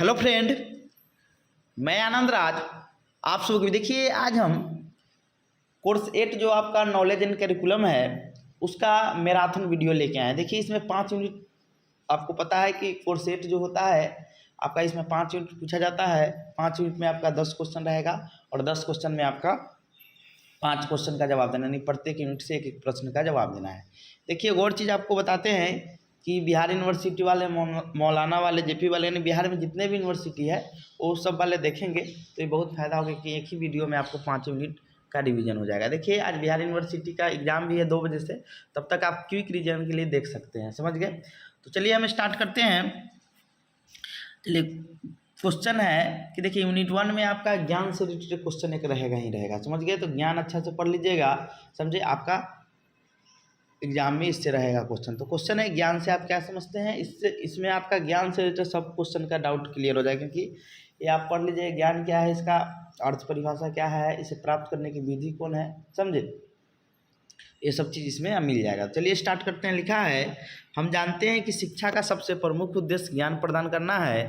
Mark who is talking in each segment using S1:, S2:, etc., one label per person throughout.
S1: Hello friend, मैं आनंद राज आप सबको देखिए। आज हम कोर्स 8 जो आपका नॉलेज एंड करिकुलम है उसका मैराथन वीडियो लेके आए हैं। देखिए इसमें 5 यूनिट, आपको पता है कि कोर्स 8 जो होता है आपका, इसमें 5 यूनिट पूछा जाता है। 5 यूनिट में आपका 10 क्वेश्चन रहेगा और 10 क्वेश्चन में आपका 5 क्वेश्चन का जवाब देना, नहीं प्रत्येक यूनिट से एक एक प्रश्न का जवाब देना है। देखिए एक और चीज़ आपको बताते हैं कि बिहार यूनिवर्सिटी वाले, मौलाना वाले, जेपी वाले, यानी बिहार में जितने भी यूनिवर्सिटी है वो सब वाले देखेंगे तो ये बहुत फ़ायदा होगा कि एक ही वीडियो में आपको 5 यूनिट का रिवीजन हो जाएगा। देखिए आज बिहार यूनिवर्सिटी का एग्ज़ाम भी है 2 बजे से, तब तक आप क्विक रिवीजन के लिए देख सकते हैं। समझ गए? तो चलिए हम स्टार्ट करते हैं। चलिए क्वेश्चन है कि देखिए यूनिट 1 में आपका ज्ञान से रिलेटेड क्वेश्चन एक रहेगा ही रहेगा। समझ गए? तो ज्ञान अच्छा से पढ़ लीजिएगा, समझे? आपका एग्जाम में इससे रहेगा क्वेश्चन। तो क्वेश्चन है ज्ञान से आप क्या समझते हैं। इसमें आपका ज्ञान से रिलेटेड सब क्वेश्चन का डाउट क्लियर हो जाएगा, क्योंकि ये आप पढ़ लीजिए ज्ञान क्या है, इसका अर्थ परिभाषा क्या है, इसे प्राप्त करने की विधि कौन है, समझे? ये सब चीज़ इसमें मिल जाएगा। चलिए स्टार्ट करते हैं। लिखा है, हम जानते हैं कि शिक्षा का सबसे प्रमुख उद्देश्य ज्ञान प्रदान करना है।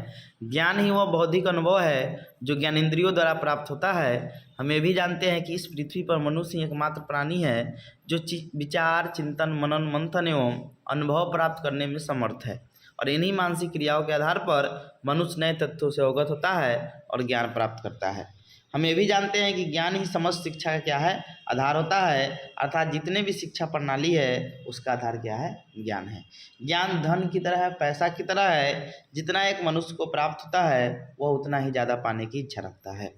S1: ज्ञान ही वह बौद्धिक अनुभव है जो ज्ञानेंद्रियों द्वारा प्राप्त होता है। हम ये भी जानते हैं कि इस पृथ्वी पर मनुष्य ही एकमात्र प्राणी है जो विचार, चिंतन, मनन, मंथन एवं अनुभव प्राप्त करने में समर्थ है, और इन्हीं मानसिक क्रियाओं के आधार पर मनुष्य नए तथ्यों से अवगत होता है और ज्ञान प्राप्त करता है। हम ये भी जानते हैं कि ज्ञान ही समस्त शिक्षा का क्या है, आधार होता है, अर्थात जितने भी शिक्षा प्रणाली है उसका आधार क्या है, ज्ञान है। ज्ञान धन की तरह है, पैसा की तरह है, जितना एक मनुष्य को प्राप्त होता है वह उतना ही ज़्यादा पाने की इच्छा रखता है।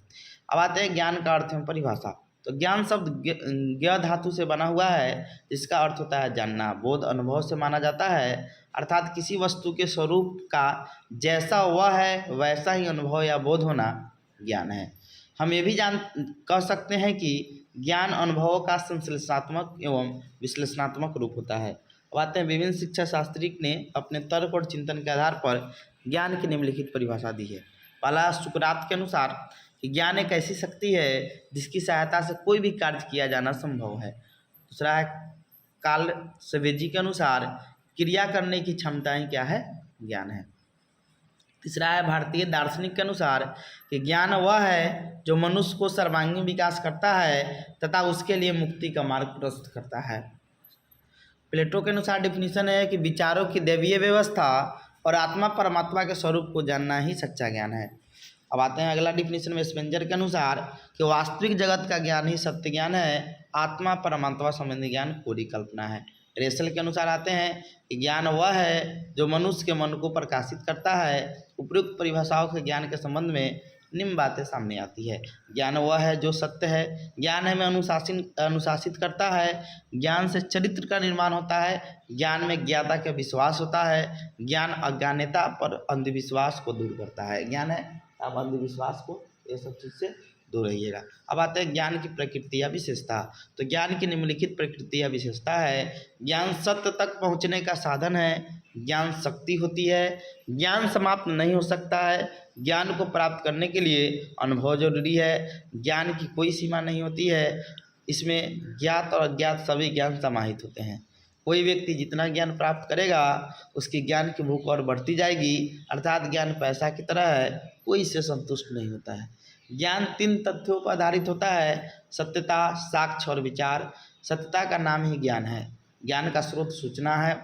S1: अब आते हैं ज्ञान का अर्थ एवं परिभाषा। तो ज्ञान शब्द ज्ञ धातु से बना हुआ है, जिसका अर्थ होता है जानना। बोध अनुभव से माना जाता है, अर्थात किसी वस्तु के स्वरूप का जैसा वह है वैसा ही अनुभव या बोध होना ज्ञान है। हम ये भी कह सकते हैं कि ज्ञान अनुभवों का संश्लेषणात्मक एवं विश्लेषणात्मक रूप होता है। अब आते हैं, विभिन्न शिक्षा शास्त्री ने अपने तर्क और चिंतन के आधार पर ज्ञान की निम्नलिखित परिभाषा दी है। पहला, सुकरात के अनुसार कि ज्ञान एक ऐसी शक्ति है जिसकी सहायता से कोई भी कार्य किया जाना संभव है। दूसरा है, कार्ल सवेजी के अनुसार क्रिया करने की क्षमता ही क्या है, ज्ञान है। तीसरा है, भारतीय दार्शनिक के अनुसार कि ज्ञान वह है जो मनुष्य को सर्वांगीण विकास करता है तथा उसके लिए मुक्ति का मार्ग प्रशस्त करता है। प्लेटो के अनुसार डिफिनीशन है कि विचारों की दैवीय व्यवस्था और आत्मा परमात्मा के स्वरूप को जानना ही सच्चा ज्ञान है। अब आते हैं अगला डिफिनीशन में स्पेंजर के अनुसार कि वास्तविक जगत का ज्ञान ही सत्य ज्ञान है, आत्मा परमात्मा संबंधी ज्ञान पूरी कल्पना है। रेसल के अनुसार आते हैं कि ज्ञान वह है जो मनुष्य के मन को प्रकाशित करता है। उपयुक्त परिभाषाओं के ज्ञान के संबंध में निम्न बातें सामने आती है। ज्ञान वह है जो सत्य है, ज्ञान हमें अनुशासित करता है, ज्ञान से चरित्र का निर्माण होता है, ज्ञान में ज्ञाता का विश्वास होता है, ज्ञान अज्ञानता पर अंधविश्वास को दूर करता है। ज्ञान है, आप अंधविश्वास को, ये सब चीज़ से दूर रहिएगा। अब आते हैं ज्ञान की प्रकृति या विशेषता। तो ज्ञान की निम्नलिखित प्रकृति या विशेषता है। ज्ञान सत्य तक पहुंचने का साधन है, ज्ञान शक्ति होती है, ज्ञान समाप्त नहीं हो सकता है, ज्ञान को प्राप्त करने के लिए अनुभव जरूरी है, ज्ञान की कोई सीमा नहीं होती है, इसमें ज्ञात और अज्ञात सभी ज्ञान समाहित होते हैं। कोई व्यक्ति जितना ज्ञान प्राप्त करेगा उसकी ज्ञान की भूख और बढ़ती जाएगी, अर्थात ज्ञान पैसा की तरह है, कोई इससे संतुष्ट नहीं होता है। ज्ञान 3 तथ्यों पर आधारित होता है, सत्यता, साक्ष्य और विचार। सत्यता का नाम ही ज्ञान है। ज्ञान का स्रोत सूचना है।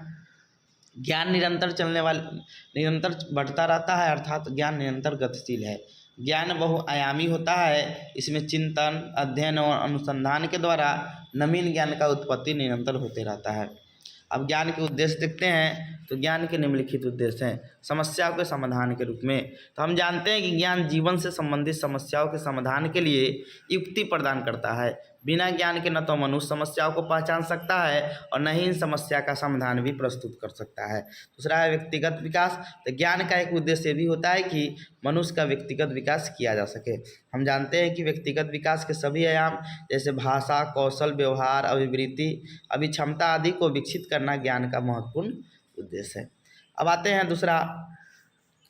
S1: ज्ञान निरंतर बढ़ता रहता है, अर्थात ज्ञान निरंतर गतिशील है। ज्ञान बहुआयामी होता है, इसमें चिंतन, अध्ययन और अनुसंधान के द्वारा नवीन ज्ञान का उत्पत्ति निरंतर होते रहता है। अब ज्ञान के उद्देश्य देखते हैं। तो ज्ञान के निम्नलिखित उद्देश्य हैं। समस्याओं के समाधान के रूप में, तो हम जानते हैं कि ज्ञान जीवन से संबंधित समस्याओं के समाधान के लिए युक्ति प्रदान करता है। बिना ज्ञान के न तो मनुष्य समस्याओं को पहचान सकता है और न ही इन समस्या का समाधान भी प्रस्तुत कर सकता है। दूसरा है व्यक्तिगत विकास। तो ज्ञान का एक उद्देश्य भी होता है कि मनुष्य का व्यक्तिगत विकास किया जा सके। हम जानते हैं कि व्यक्तिगत विकास के सभी आयाम जैसे भाषा, कौशल, व्यवहार, अभिवृत्ति, अभिक्षमता आदि को विकसित करना ज्ञान का महत्वपूर्ण उद्देश्य है। अब आते हैं दूसरा,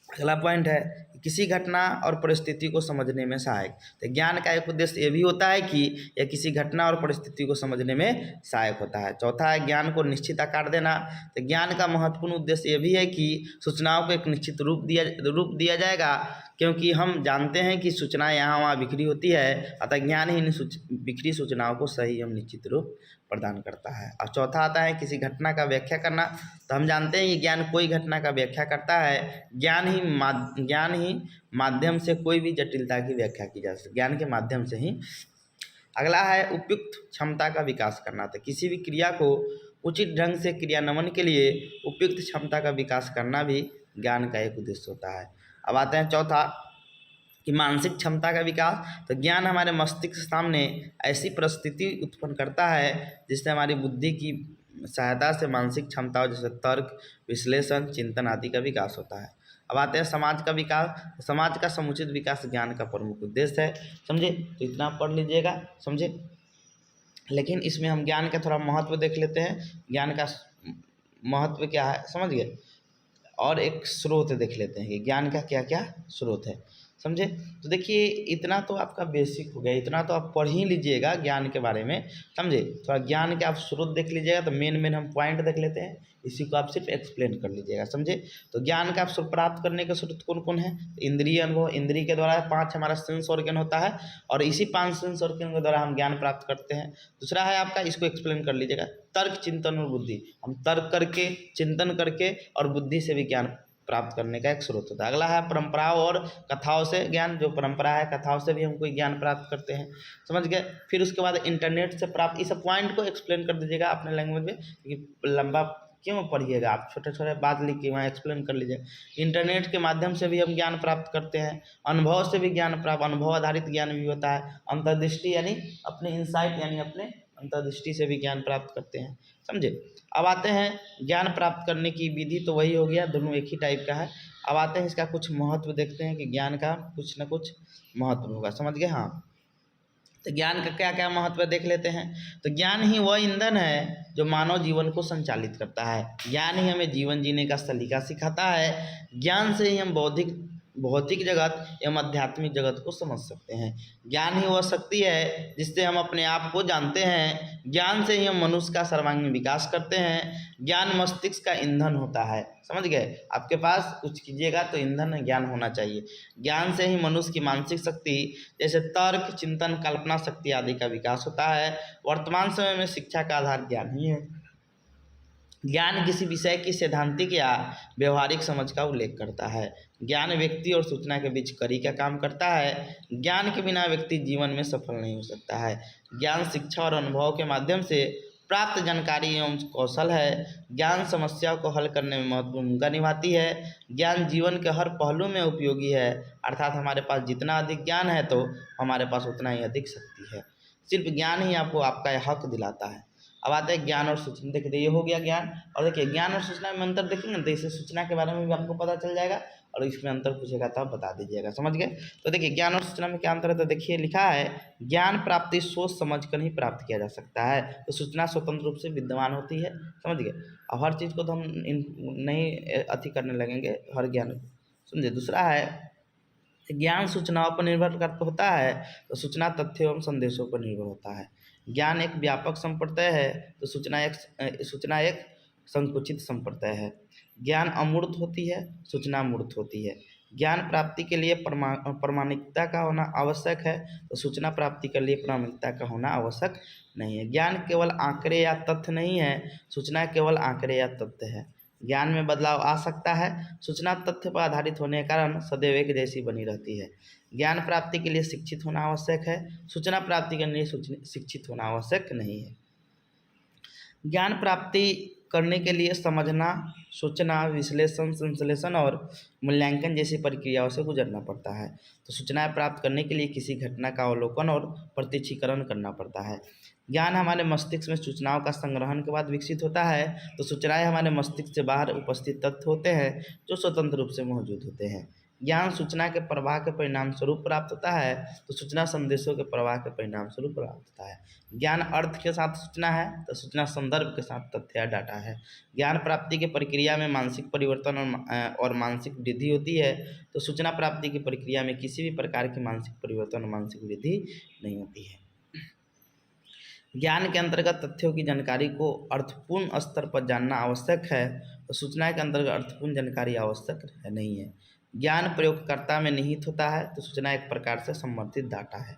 S1: अगला पॉइंट है किसी घटना और परिस्थिति को समझने में सहायक। तो ज्ञान का एक उद्देश्य ये भी होता है कि यह किसी घटना और परिस्थिति को समझने में सहायक होता है। चौथा है ज्ञान को निश्चित आकार देना। तो ज्ञान का महत्वपूर्ण उद्देश्य ये भी है कि सूचनाओं को एक निश्चित रूप दिया जाएगा, क्योंकि हम जानते हैं कि सूचनाएं यहाँ वहाँ बिखरी होती है, अतः ज्ञान ही इन बिखरी सूचनाओं को सही एवं निश्चित रूप प्रदान करता है। और चौथा आता है किसी घटना का व्याख्या करना। तो हम जानते हैं कि ज्ञान कोई घटना का व्याख्या करता है। ज्ञान ही माध्यम से कोई भी जटिलता की व्याख्या की जा सकती है, ज्ञान के माध्यम से ही। अगला है उपयुक्त क्षमता का विकास करना। तो किसी भी क्रिया को उचित ढंग से क्रियान्वयन के लिए उपयुक्त क्षमता का विकास करना भी ज्ञान का एक उद्देश्य होता है। अब आते हैं चौथा कि मानसिक क्षमता का विकास। तो ज्ञान हमारे मस्तिष्क के सामने ऐसी परिस्थिति उत्पन्न करता है जिससे हमारी बुद्धि की सहायता से मानसिक क्षमताओं जैसे तर्क, विश्लेषण, चिंतन आदि का विकास होता है। अब आते हैं समाज का विकास। समाज का समुचित विकास ज्ञान का प्रमुख उद्देश्य है। समझे? तो इतना पढ़ लीजिएगा, समझे। लेकिन इसमें हम ज्ञान का थोड़ा महत्व देख लेते हैं। ज्ञान का महत्व क्या है, समझ गए। और एक स्रोत देख लेते हैं कि ज्ञान का क्या क्या स्रोत है, समझे। तो देखिए इतना तो आपका बेसिक हो गया, इतना तो आप पढ़ ही लीजिएगा ज्ञान के बारे में, समझे। थोड़ा ज्ञान के आप स्रोत देख लीजिएगा। तो मेन हम पॉइंट देख लेते हैं, इसी को आप सिर्फ एक्सप्लेन कर लीजिएगा, समझे। तो ज्ञान का आप प्राप्त करने के स्रोत कौन कौन है? इंद्रिय अनुभव, इंद्रिय के द्वारा 5 हमारा सेंस ऑर्गन होता है और इसी 5 सेंस ऑर्गन के द्वारा हम ज्ञान प्राप्त करते हैं। दूसरा है आपका, इसको एक्सप्लेन कर लीजिएगा, तर्क, चिंतन और बुद्धि। हम तर्क करके, चिंतन करके और बुद्धि से भी ज्ञान प्राप्त करने का एक स्रोत होता है। अगला है परंपराओं और कथाओं से ज्ञान। जो परंपरा है, कथाओं से भी हम कोई ज्ञान प्राप्त करते हैं, समझ गए। फिर उसके बाद इंटरनेट से प्राप्त, इस पॉइंट को एक्सप्लेन कर दीजिएगा अपने लैंग्वेज में, क्योंकि लंबा क्यों पढ़िएगा, आप छोटे छोटे बात लिख के वहाँ एक्सप्लेन कर लीजिए। इंटरनेट के माध्यम से भी हम ज्ञान प्राप्त करते हैं। अनुभव से भी ज्ञान प्राप्त, अनुभव आधारित ज्ञान भी होता है। अंतर्दृष्टि यानी अपने इंसाइट यानी अपने अंतर्दृष्टि से भी ज्ञान प्राप्त करते हैं, समझे। अब आते हैं ज्ञान प्राप्त करने की विधि, तो वही हो गया, दोनों एक ही टाइप का है। अब आते हैं इसका कुछ महत्व देखते हैं कि ज्ञान का कुछ न कुछ महत्व होगा, समझ गए। हाँ, तो ज्ञान का क्या क्या महत्व देख लेते हैं। तो ज्ञान ही वह ईंधन है जो मानव जीवन को संचालित करता है। ज्ञान ही हमें जीवन जीने का सलीका सिखाता है। ज्ञान से ही हम भौतिक जगत एवं आध्यात्मिक जगत को समझ सकते हैं। ज्ञान ही वह शक्ति है जिससे हम अपने आप को जानते हैं। ज्ञान से ही हम मनुष्य का सर्वांगीण विकास करते हैं। ज्ञान मस्तिष्क का ईंधन होता है, समझ गए। आपके पास कुछ कीजिएगा तो ईंधन ज्ञान होना चाहिए। ज्ञान से ही मनुष्य की मानसिक शक्ति जैसे तर्क, चिंतन, कल्पना शक्ति आदि का विकास होता है। वर्तमान समय में शिक्षा का आधार ज्ञान ही है। ज्ञान किसी विषय की सैद्धांतिक या व्यवहारिक समझ का उल्लेख करता है। ज्ञान व्यक्ति और सूचना के बीच कड़ी का काम करता है। ज्ञान के बिना व्यक्ति जीवन में सफल नहीं हो सकता है। ज्ञान शिक्षा और अनुभव के माध्यम से प्राप्त जानकारी एवं कौशल है। ज्ञान समस्याओं को हल करने में महत्वपूर्ण भूमिका निभाती है। ज्ञान जीवन के हर पहलू में उपयोगी है, अर्थात हमारे पास जितना अधिक ज्ञान है तो हमारे पास उतना ही अधिक शक्ति है। सिर्फ ज्ञान ही आपको आपका हक दिलाता है। अब आते हैं ज्ञान और सूचना। देखिए ये हो गया ज्ञान, और देखिए ज्ञान और सूचना में अंतर देखेंगे तो इससे सूचना के बारे में भी आपको पता चल जाएगा, और इसमें अंतर पूछेगा तो आप बता दीजिएगा, समझ गए। तो देखिए ज्ञान और सूचना में क्या अंतर है, तो देखिए लिखा है ज्ञान प्राप्ति सोच समझ कर ही प्राप्त किया जा सकता है। तो सूचना स्वतंत्र रूप से विद्यमान होती है, समझ गए। और हर चीज़ को तो हम नहीं अति करने लगेंगे, हर ज्ञान, समझे। दूसरा है ज्ञान सूचनाओं पर निर्भर होता है, तो सूचना तथ्यों एवं संदेशों पर निर्भर होता है। ज्ञान एक व्यापक संप्रदाय है, तो सूचना एक संकुचित संप्रदाय है। ज्ञान अमूर्त होती है, सूचना मूर्त होती है। ज्ञान प्राप्ति के लिए प्रामाणिकता का होना आवश्यक है, तो सूचना प्राप्ति के लिए प्रामाणिकता का होना आवश्यक नहीं है। ज्ञान केवल आंकड़े या तथ्य नहीं है, सूचना केवल आंकड़े या तथ्य है। ज्ञान में बदलाव आ सकता है, सूचना तथ्य पर आधारित होने के कारण सदैव एक जैसी बनी रहती है। ज्ञान प्राप्ति के लिए शिक्षित होना आवश्यक है, सूचना प्राप्ति के लिए शिक्षित होना आवश्यक नहीं है। ज्ञान प्राप्ति करने के लिए समझना, सोचना, विश्लेषण, संश्लेषण और मूल्यांकन जैसी प्रक्रियाओं से गुजरना पड़ता है। तो सूचनाएं प्राप्त करने के लिए किसी घटना का अवलोकन और प्रत्यक्षीकरण करना पड़ता है। ज्ञान हमारे मस्तिष्क में सूचनाओं का संग्रहण के बाद विकसित होता है, तो सूचनाएं हमारे मस्तिष्क से बाहर उपस्थित तत्व होते हैं जो स्वतंत्र रूप से मौजूद होते हैं। ज्ञान सूचना के प्रवाह के परिणाम स्वरूप प्राप्त होता है, तो सूचना संदेशों के प्रवाह के परिणाम स्वरूप प्राप्त होता है। ज्ञान अर्थ के साथ सूचना है, तो सूचना संदर्भ के साथ तथ्य या डाटा है। ज्ञान प्राप्ति की प्रक्रिया में मानसिक परिवर्तन और मानसिक वृद्धि होती है, तो सूचना प्राप्ति की प्रक्रिया में किसी भी प्रकार की मानसिक परिवर्तन और मानसिक वृद्धि नहीं होती है। ज्ञान के अंतर्गत तथ्यों की जानकारी को अर्थपूर्ण स्तर पर जानना आवश्यक है, तो सूचना के अंतर्गत अर्थपूर्ण जानकारी आवश्यक नहीं है। ज्ञान प्रयोगकर्ता में निहित होता है, तो सूचना एक प्रकार से समर्थित डाटा है।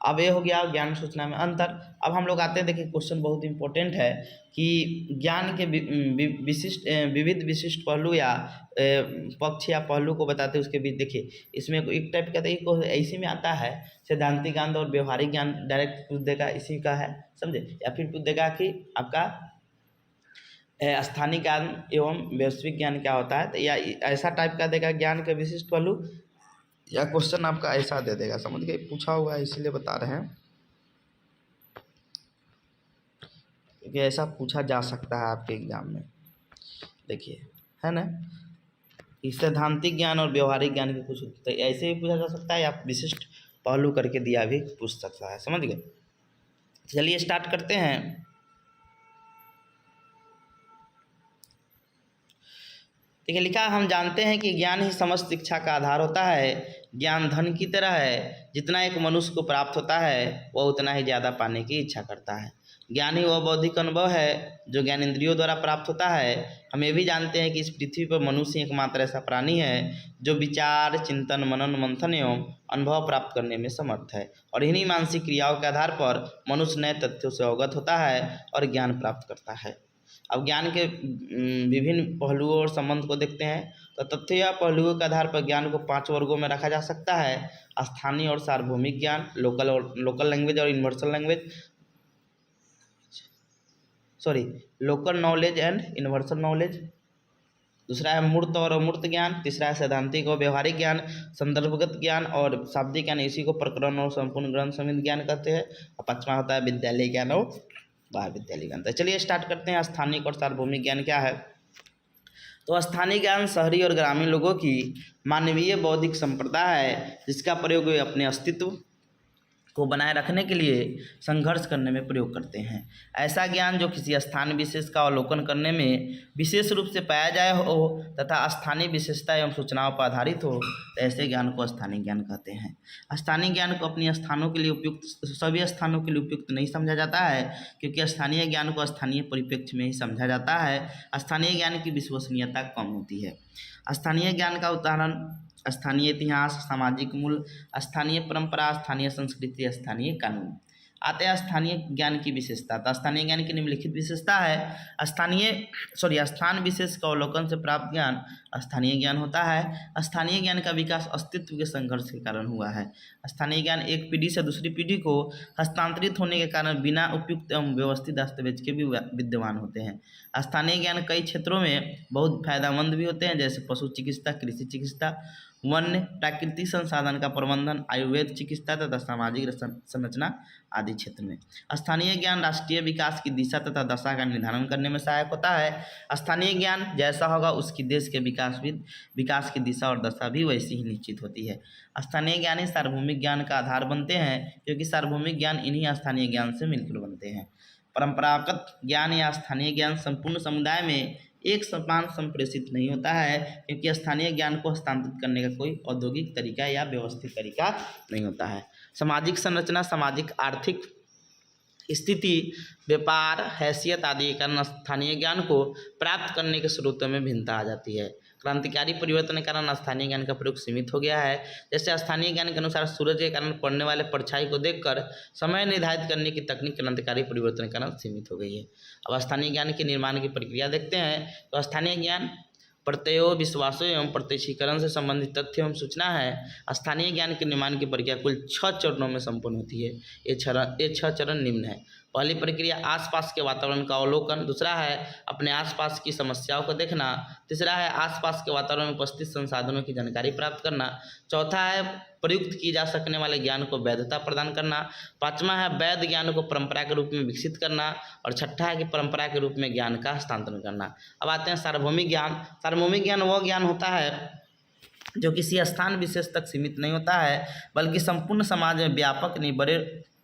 S1: अब ये हो गया ज्ञान सूचना में अंतर। अब हम लोग आते हैं, देखिए क्वेश्चन बहुत इंपॉर्टेंट है कि ज्ञान के विविध विशिष्ट पहलू या पक्ष या पहलू को बताते हैं उसके बीच। देखिए इसमें एक टाइप का देखिए इसी में आता है सैद्धांतिक ज्ञान और व्यवहारिक ज्ञान, डायरेक्ट पूछ देगा इसी का है, समझे, या फिर पूछ देगा कि आपका स्थानीय ज्ञान एवं वैश्विक ज्ञान क्या होता है, तो या ऐसा टाइप का देगा ज्ञान के विशिष्ट पहलू, या क्वेश्चन आपका ऐसा दे देगा, समझ गए, पूछा हुआ है इसीलिए बता रहे हैं, क्योंकि ऐसा पूछा जा सकता है आपके एग्जाम में। देखिए है ना, इस सैद्धांतिक ज्ञान और व्यवहारिक ज्ञान के कुछ तो ऐसे भी पूछा जा सकता है, या विशिष्ट पहलू करके दिया भी पूछ सकता है, समझ गए। चलिए स्टार्ट करते हैं। देखिए लिखा, हम जानते हैं कि ज्ञान ही समस्त शिक्षा का आधार होता है। ज्ञान धन की तरह है, जितना एक मनुष्य को प्राप्त होता है वह उतना ही ज़्यादा पाने की इच्छा करता है। ज्ञान ही वह बौद्धिक अनुभव है जो ज्ञान इंद्रियों द्वारा प्राप्त होता है। हम ये भी जानते हैं कि इस पृथ्वी पर मनुष्य एकमात्र ऐसा प्राणी है जो विचार, चिंतन, मनन, मंथन एवं अनुभव प्राप्त करने में समर्थ है, और इन्हीं मानसिक क्रियाओं के आधार पर मनुष्य नए तथ्यों से अवगत होता है और ज्ञान प्राप्त करता है। अब ज्ञान के विभिन्न पहलुओं और संबंध को देखते हैं, तो तथ्य या पहलुओं के आधार पर ज्ञान को 5 वर्गों में रखा जा सकता है। स्थानीय और सार्वभौमिक ज्ञान, लोकल लैंग्वेज और universal language, local knowledge and universal knowledge. दूसरा है मूर्त और अमूर्त ज्ञान। तीसरा है सैद्धांतिक और व्यवहारिक ज्ञान, संदर्भगत ज्ञान और शाब्दिक ज्ञान, इसी को प्रकरण और संपूर्ण ग्रंथ समित ज्ञान कहते हैं। और 5वां होता है विद्यालय ज्ञान और महाविद्यालय ज्ञान। तो चलिए स्टार्ट करते हैं। स्थानिक और सार्वभौमिक ज्ञान क्या है? तो स्थानीय ज्ञान शहरी और ग्रामीण लोगों की मानवीय बौद्धिक संप्रदा है, जिसका प्रयोग वे अपने अस्तित्व को बनाए रखने के लिए संघर्ष करने में प्रयोग करते हैं। ऐसा ज्ञान जो किसी स्थान विशेष का अवलोकन करने में विशेष रूप से पाया जाए हो तथा स्थानीय विशेषता एवं सूचनाओं पर आधारित हो, तो ऐसे ज्ञान को स्थानीय ज्ञान कहते हैं। स्थानीय ज्ञान को अपने स्थानों के लिए उपयुक्त, सभी स्थानों के लिए उपयुक्त नहीं समझा जाता है, क्योंकि स्थानीय ज्ञान को स्थानीय परिप्रेक्ष्य में ही समझा जाता है। स्थानीय ज्ञान की विश्वसनीयता कम होती है। स्थानीय ज्ञान का उदाहरण स्थानीय इतिहास, सामाजिक मूल्य, स्थानीय परंपरा, स्थानीय संस्कृति, स्थानीय कानून। आते हैं स्थानीय ज्ञान की विशेषता। तो स्थानीय ज्ञान की निम्नलिखित विशेषता है। स्थान विशेष का अवलोकन से प्राप्त ज्ञान स्थानीय ज्ञान होता है। स्थानीय ज्ञान का विकास अस्तित्व के संघर्ष के कारण हुआ है। स्थानीय ज्ञान एक पीढ़ी से दूसरी पीढ़ी को हस्तांतरित होने के कारण बिना उपयुक्त एवं व्यवस्थित दस्तावेज के भी विद्यमान होते हैं। स्थानीय ज्ञान कई क्षेत्रों में बहुत फायदेमंद भी होते हैं, जैसे पशु चिकित्सा, कृषि चिकित्सा, वन्य प्राकृतिक संसाधन का प्रबंधन, आयुर्वेद चिकित्सा तथा सामाजिक संरचना आदि क्षेत्र में। स्थानीय ज्ञान राष्ट्रीय विकास की दिशा तथा दशा का निर्धारण करने में सहायक होता है। स्थानीय ज्ञान जैसा होगा उसकी देश के विकास की दिशा और दशा भी वैसी ही निश्चित होती है। स्थानीय ज्ञान ही सार्वभौमिक ज्ञान का आधार बनते हैं, क्योंकि सार्वभौमिक ज्ञान इन्हीं स्थानीय ज्ञान से मिलकर बनते हैं। परंपरागत ज्ञान या स्थानीय ज्ञान संपूर्ण समुदाय में एक समान संप्रेषित नहीं होता है, क्योंकि स्थानीय ज्ञान को हस्तांतरित करने का कोई औद्योगिक तरीका या व्यवस्थित तरीका नहीं होता है। सामाजिक संरचना, सामाजिक आर्थिक स्थिति, व्यापार, हैसियत आदि के कारण स्थानीय ज्ञान को प्राप्त करने के स्रोतों में भिन्नता आ जाती है। क्रांतिकारी परिवर्तन के कारण स्थानीय ज्ञान का प्रयोग सीमित हो गया है। जैसे स्थानीय ज्ञान के अनुसार सूरज के कारण पड़ने वाले परछाई को देखकर समय निर्धारित करने की तकनीक क्रांतिकारी परिवर्तन के कारण सीमित हो गई है। अब स्थानीय ज्ञान के निर्माण की प्रक्रिया देखते हैं। तो स्थानीय ज्ञान प्रत्ययों, विश्वासों एवं प्रत्यक्षीकरण से संबंधित तथ्य एवं सूचना है। स्थानीय ज्ञान के निर्माण की प्रक्रिया कुल 6 चरणों में संपन्न होती है। ये 6 चरण निम्न है। पहली प्रक्रिया आसपास के वातावरण का अवलोकन, दूसरा है अपने आसपास की समस्याओं को देखना, तीसरा है आसपास के वातावरण में उपस्थित संसाधनों की जानकारी प्राप्त करना, चौथा है प्रयुक्त की जा सकने वाले ज्ञान को वैधता प्रदान करना, पांचवा है वैध ज्ञान को परंपरा के रूप में विकसित करना, और छठा है कि परंपरा के रूप में ज्ञान का हस्तांतरण करना। अब आते हैं सार्वभौमिक ज्ञान। सार्वभौमिक ज्ञान वह ज्ञान होता है जो किसी स्थान विशेष तक सीमित नहीं होता है बल्कि संपूर्ण समाज में व्यापक नहीं बड़े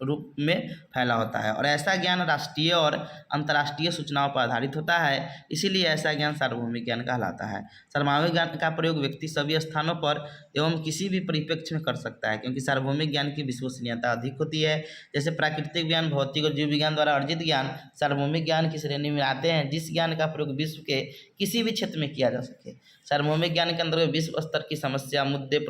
S1: रूप में फैला होता है। और ऐसा ज्ञान राष्ट्रीय और अंतर्राष्ट्रीय सूचनाओं पर आधारित होता है, इसीलिए ऐसा ज्ञान सार्वभौमिक ज्ञान कहलाता है। सार्वभौमिक ज्ञान का प्रयोग व्यक्ति सभी स्थानों पर एवं किसी भी परिप्रेक्ष्य में कर सकता है, क्योंकि सार्वभौमिक ज्ञान की विश्वसनीयता अधिक होती है। जैसे प्राकृतिक ज्ञान, भौतिक और जीव विज्ञान द्वारा अर्जित ज्ञान सार्वभौमिक ज्ञान की श्रेणी में आते हैं, जिस ज्ञान का प्रयोग विश्व के किसी भी क्षेत्र में किया जा सके। सार्वभौमिक ज्ञान के अंतर्गत विश्व स्तर की समस्या, मुद्दे,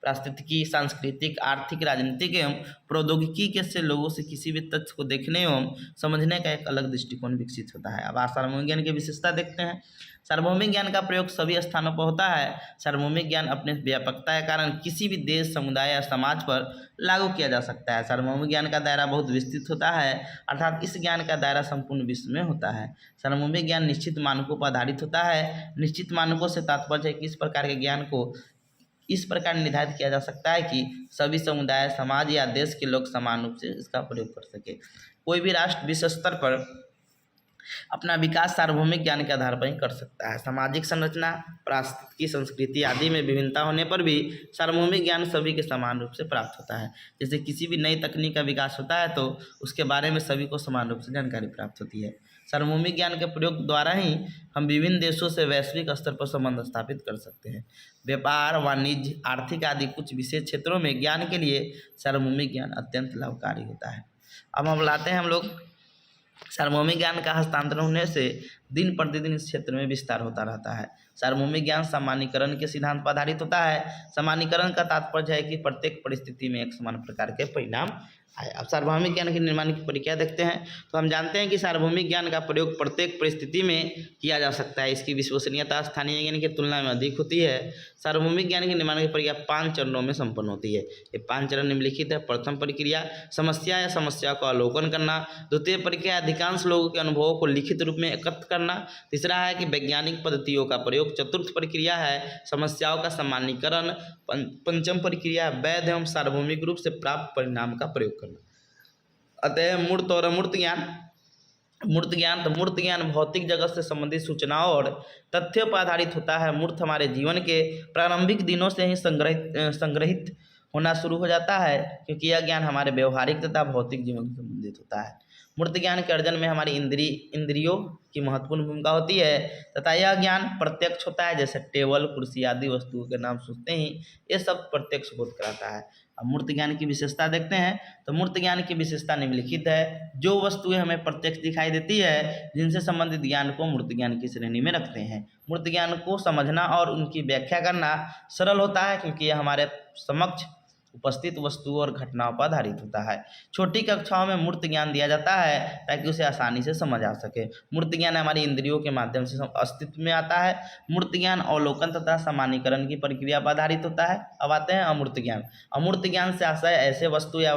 S1: पारिस्थितिकी, सांस्कृतिक, आर्थिक, राजनीतिक एवं प्रौद्योगिकी के से लोगों से किसी भी तथ्य को देखने एवं समझने का एक अलग दृष्टिकोण विकसित होता है। अब सार्वभौमिक ज्ञान की विशेषता देखते हैं। सार्वभौमिक ज्ञान का प्रयोग सभी स्थानों पर होता है। सार्वभौमिक ज्ञान अपने व्यापकता के कारण किसी भी देश, समुदाय या समाज पर लागू किया जा सकता है। सार्वभौमिक ज्ञान का दायरा बहुत विस्तृत होता है, अर्थात इस ज्ञान का दायरा संपूर्ण विश्व में होता है। सार्वभौमिक ज्ञान निश्चित मानकों पर आधारित होता है। निश्चित मानकों से तात्पर्य है कि इस प्रकार के ज्ञान को इस प्रकार निर्धारित किया जा सकता है कि सभी समुदाय, समाज या देश के लोग समान रूप से इसका प्रयोग कर सके। कोई भी राष्ट्र विश्व स्तर पर अपना विकास सार्वभौमिक ज्ञान के आधार पर ही कर सकता है। सामाजिक संरचना, पारिस्थितिकी, संस्कृति आदि में विभिन्नता होने पर भी सार्वभौमिक ज्ञान सभी के समान रूप से प्राप्त होता है। जैसे किसी भी नई तकनीक का विकास होता है तो उसके बारे में सभी को समान रूप से जानकारी प्राप्त होती है। सार्वभौमिक ज्ञान के प्रयोग द्वारा ही हम विभिन्न देशों से वैश्विक स्तर पर संबंध स्थापित कर सकते हैं। व्यापार, वाणिज्य, आर्थिक आदि कुछ विशेष क्षेत्रों में ज्ञान के लिए सार्वभौमिक ज्ञान अत्यंत लाभकारी होता है। अब हम लाते हैं सार्वभौमिक ज्ञान का हस्तांतरण होने से दिन प्रतिदिन इस क्षेत्र में विस्तार होता रहता है। सार्वभौमिक ज्ञान सामान्यीकरण के सिद्धांत पर आधारित होता है। सामान्यीकरण का तात्पर्य है कि प्रत्येक परिस्थिति में एक समान प्रकार के परिणाम आए। अब सार्वभौमिक ज्ञान के निर्माण की प्रक्रिया देखते हैं तो हम जानते हैं कि सार्वभौमिक ज्ञान का प्रयोग प्रत्येक परिस्थिति में किया जा सकता है। इसकी विश्वसनीयता स्थानीय ज्ञान की तुलना में अधिक होती है। सार्वभौमिक ज्ञान के निर्माण की प्रक्रिया 5 चरणों में संपन्न होती है। ये 5 चरण निम्नलिखित है। प्रथम प्रक्रिया समस्या या समस्या का अवलोकन करना। द्वितीय प्रक्रिया अधिकांश लोगों के अनुभवों को लिखित रूप में एकत्र करना। तीसरा है कि वैज्ञानिक पद्धतियों का प्रयोग। चतुर्थ प्रक्रिया है समस्याओं का सामान्यीकरण। पंचम प्रक्रिया वैध एवं सार्वभौमिक रूप से प्राप्त परिणाम का प्रयोग करना। अतः मूर्त और अमूर्त ज्ञान। मूर्त ज्ञान भौतिक जगत से संबंधित सूचनाओं और तथ्यों पर आधारित होता है। मूर्त हमारे जीवन के प्रारंभिक दिनों से ही संग्रहित होना शुरू हो जाता है, क्योंकि यह ज्ञान हमारे व्यवहारिक तथा भौतिक जीवन से संबंधित होता है। मूर्त ज्ञान के अर्जन में हमारी इंद्रियों की महत्वपूर्ण भूमिका होती है तथा यह ज्ञान प्रत्यक्ष होता है। जैसे टेबल, कुर्सी आदि वस्तुओं के नाम सुनते ही ये सब प्रत्यक्ष बोध कराता है। अब मूर्त ज्ञान की विशेषता देखते हैं तो मूर्त ज्ञान की विशेषता निम्नलिखित है। जो वस्तुएं हमें प्रत्यक्ष दिखाई देती है, जिनसे संबंधित ज्ञान को मूर्त ज्ञान की श्रेणी में रखते हैं। मूर्त ज्ञान को समझना और उनकी व्याख्या करना सरल होता है, क्योंकि यह हमारे समक्ष उपस्थित वस्तुओं और घटनाओं पर आधारित होता है। छोटी कक्षाओं में मूर्त ज्ञान दिया जाता है ताकि उसे आसानी से समझ आ सके। मूर्त ज्ञान हमारी इंद्रियों के माध्यम से अस्तित्व में आता है। मूर्त ज्ञान अवलोकन तथा सामान्यीकरण की प्रक्रिया पर आधारित होता है। अब आते हैं अमूर्त ज्ञान। अमूर्त ज्ञान से आशय ऐसे वस्तु या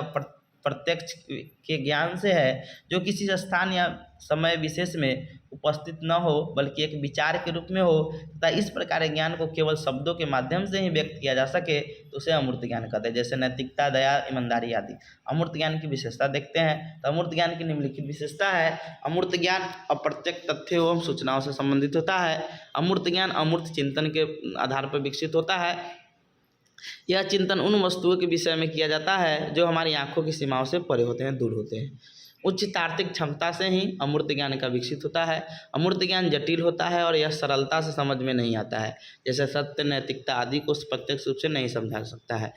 S1: प्रत्यक्ष के ज्ञान से है जो किसी स्थान या समय विशेष में उपस्थित न हो, बल्कि एक विचार के रूप में हो तथा इस प्रकार के ज्ञान को केवल शब्दों के माध्यम से ही व्यक्त किया जा सके तो उसे अमूर्त ज्ञान कहते हैं। जैसे नैतिकता, दया, ईमानदारी आदि। अमूर्त ज्ञान की विशेषता देखते हैं तो अमूर्त ज्ञान की निम्नलिखित विशेषता है। अमूर्त ज्ञान अप्रत्यक्ष तथ्यों एवं सूचनाओं से संबंधित होता है। अमूर्त ज्ञान अमूर्त चिंतन के आधार पर विकसित होता है। यह चिंतन उन वस्तुओं के विषय में किया जाता है जो हमारी आंखों की सीमाओं से परे होते हैं, दूर होते हैं। उच्च तार्किक क्षमता से ही अमूर्त ज्ञान का विकसित होता है। अमूर्त ज्ञान जटिल होता है और यह सरलता से समझ में नहीं आता है। जैसे सत्य, नैतिकता आदि को प्रत्यक्ष रूप से नहीं समझा सकता है।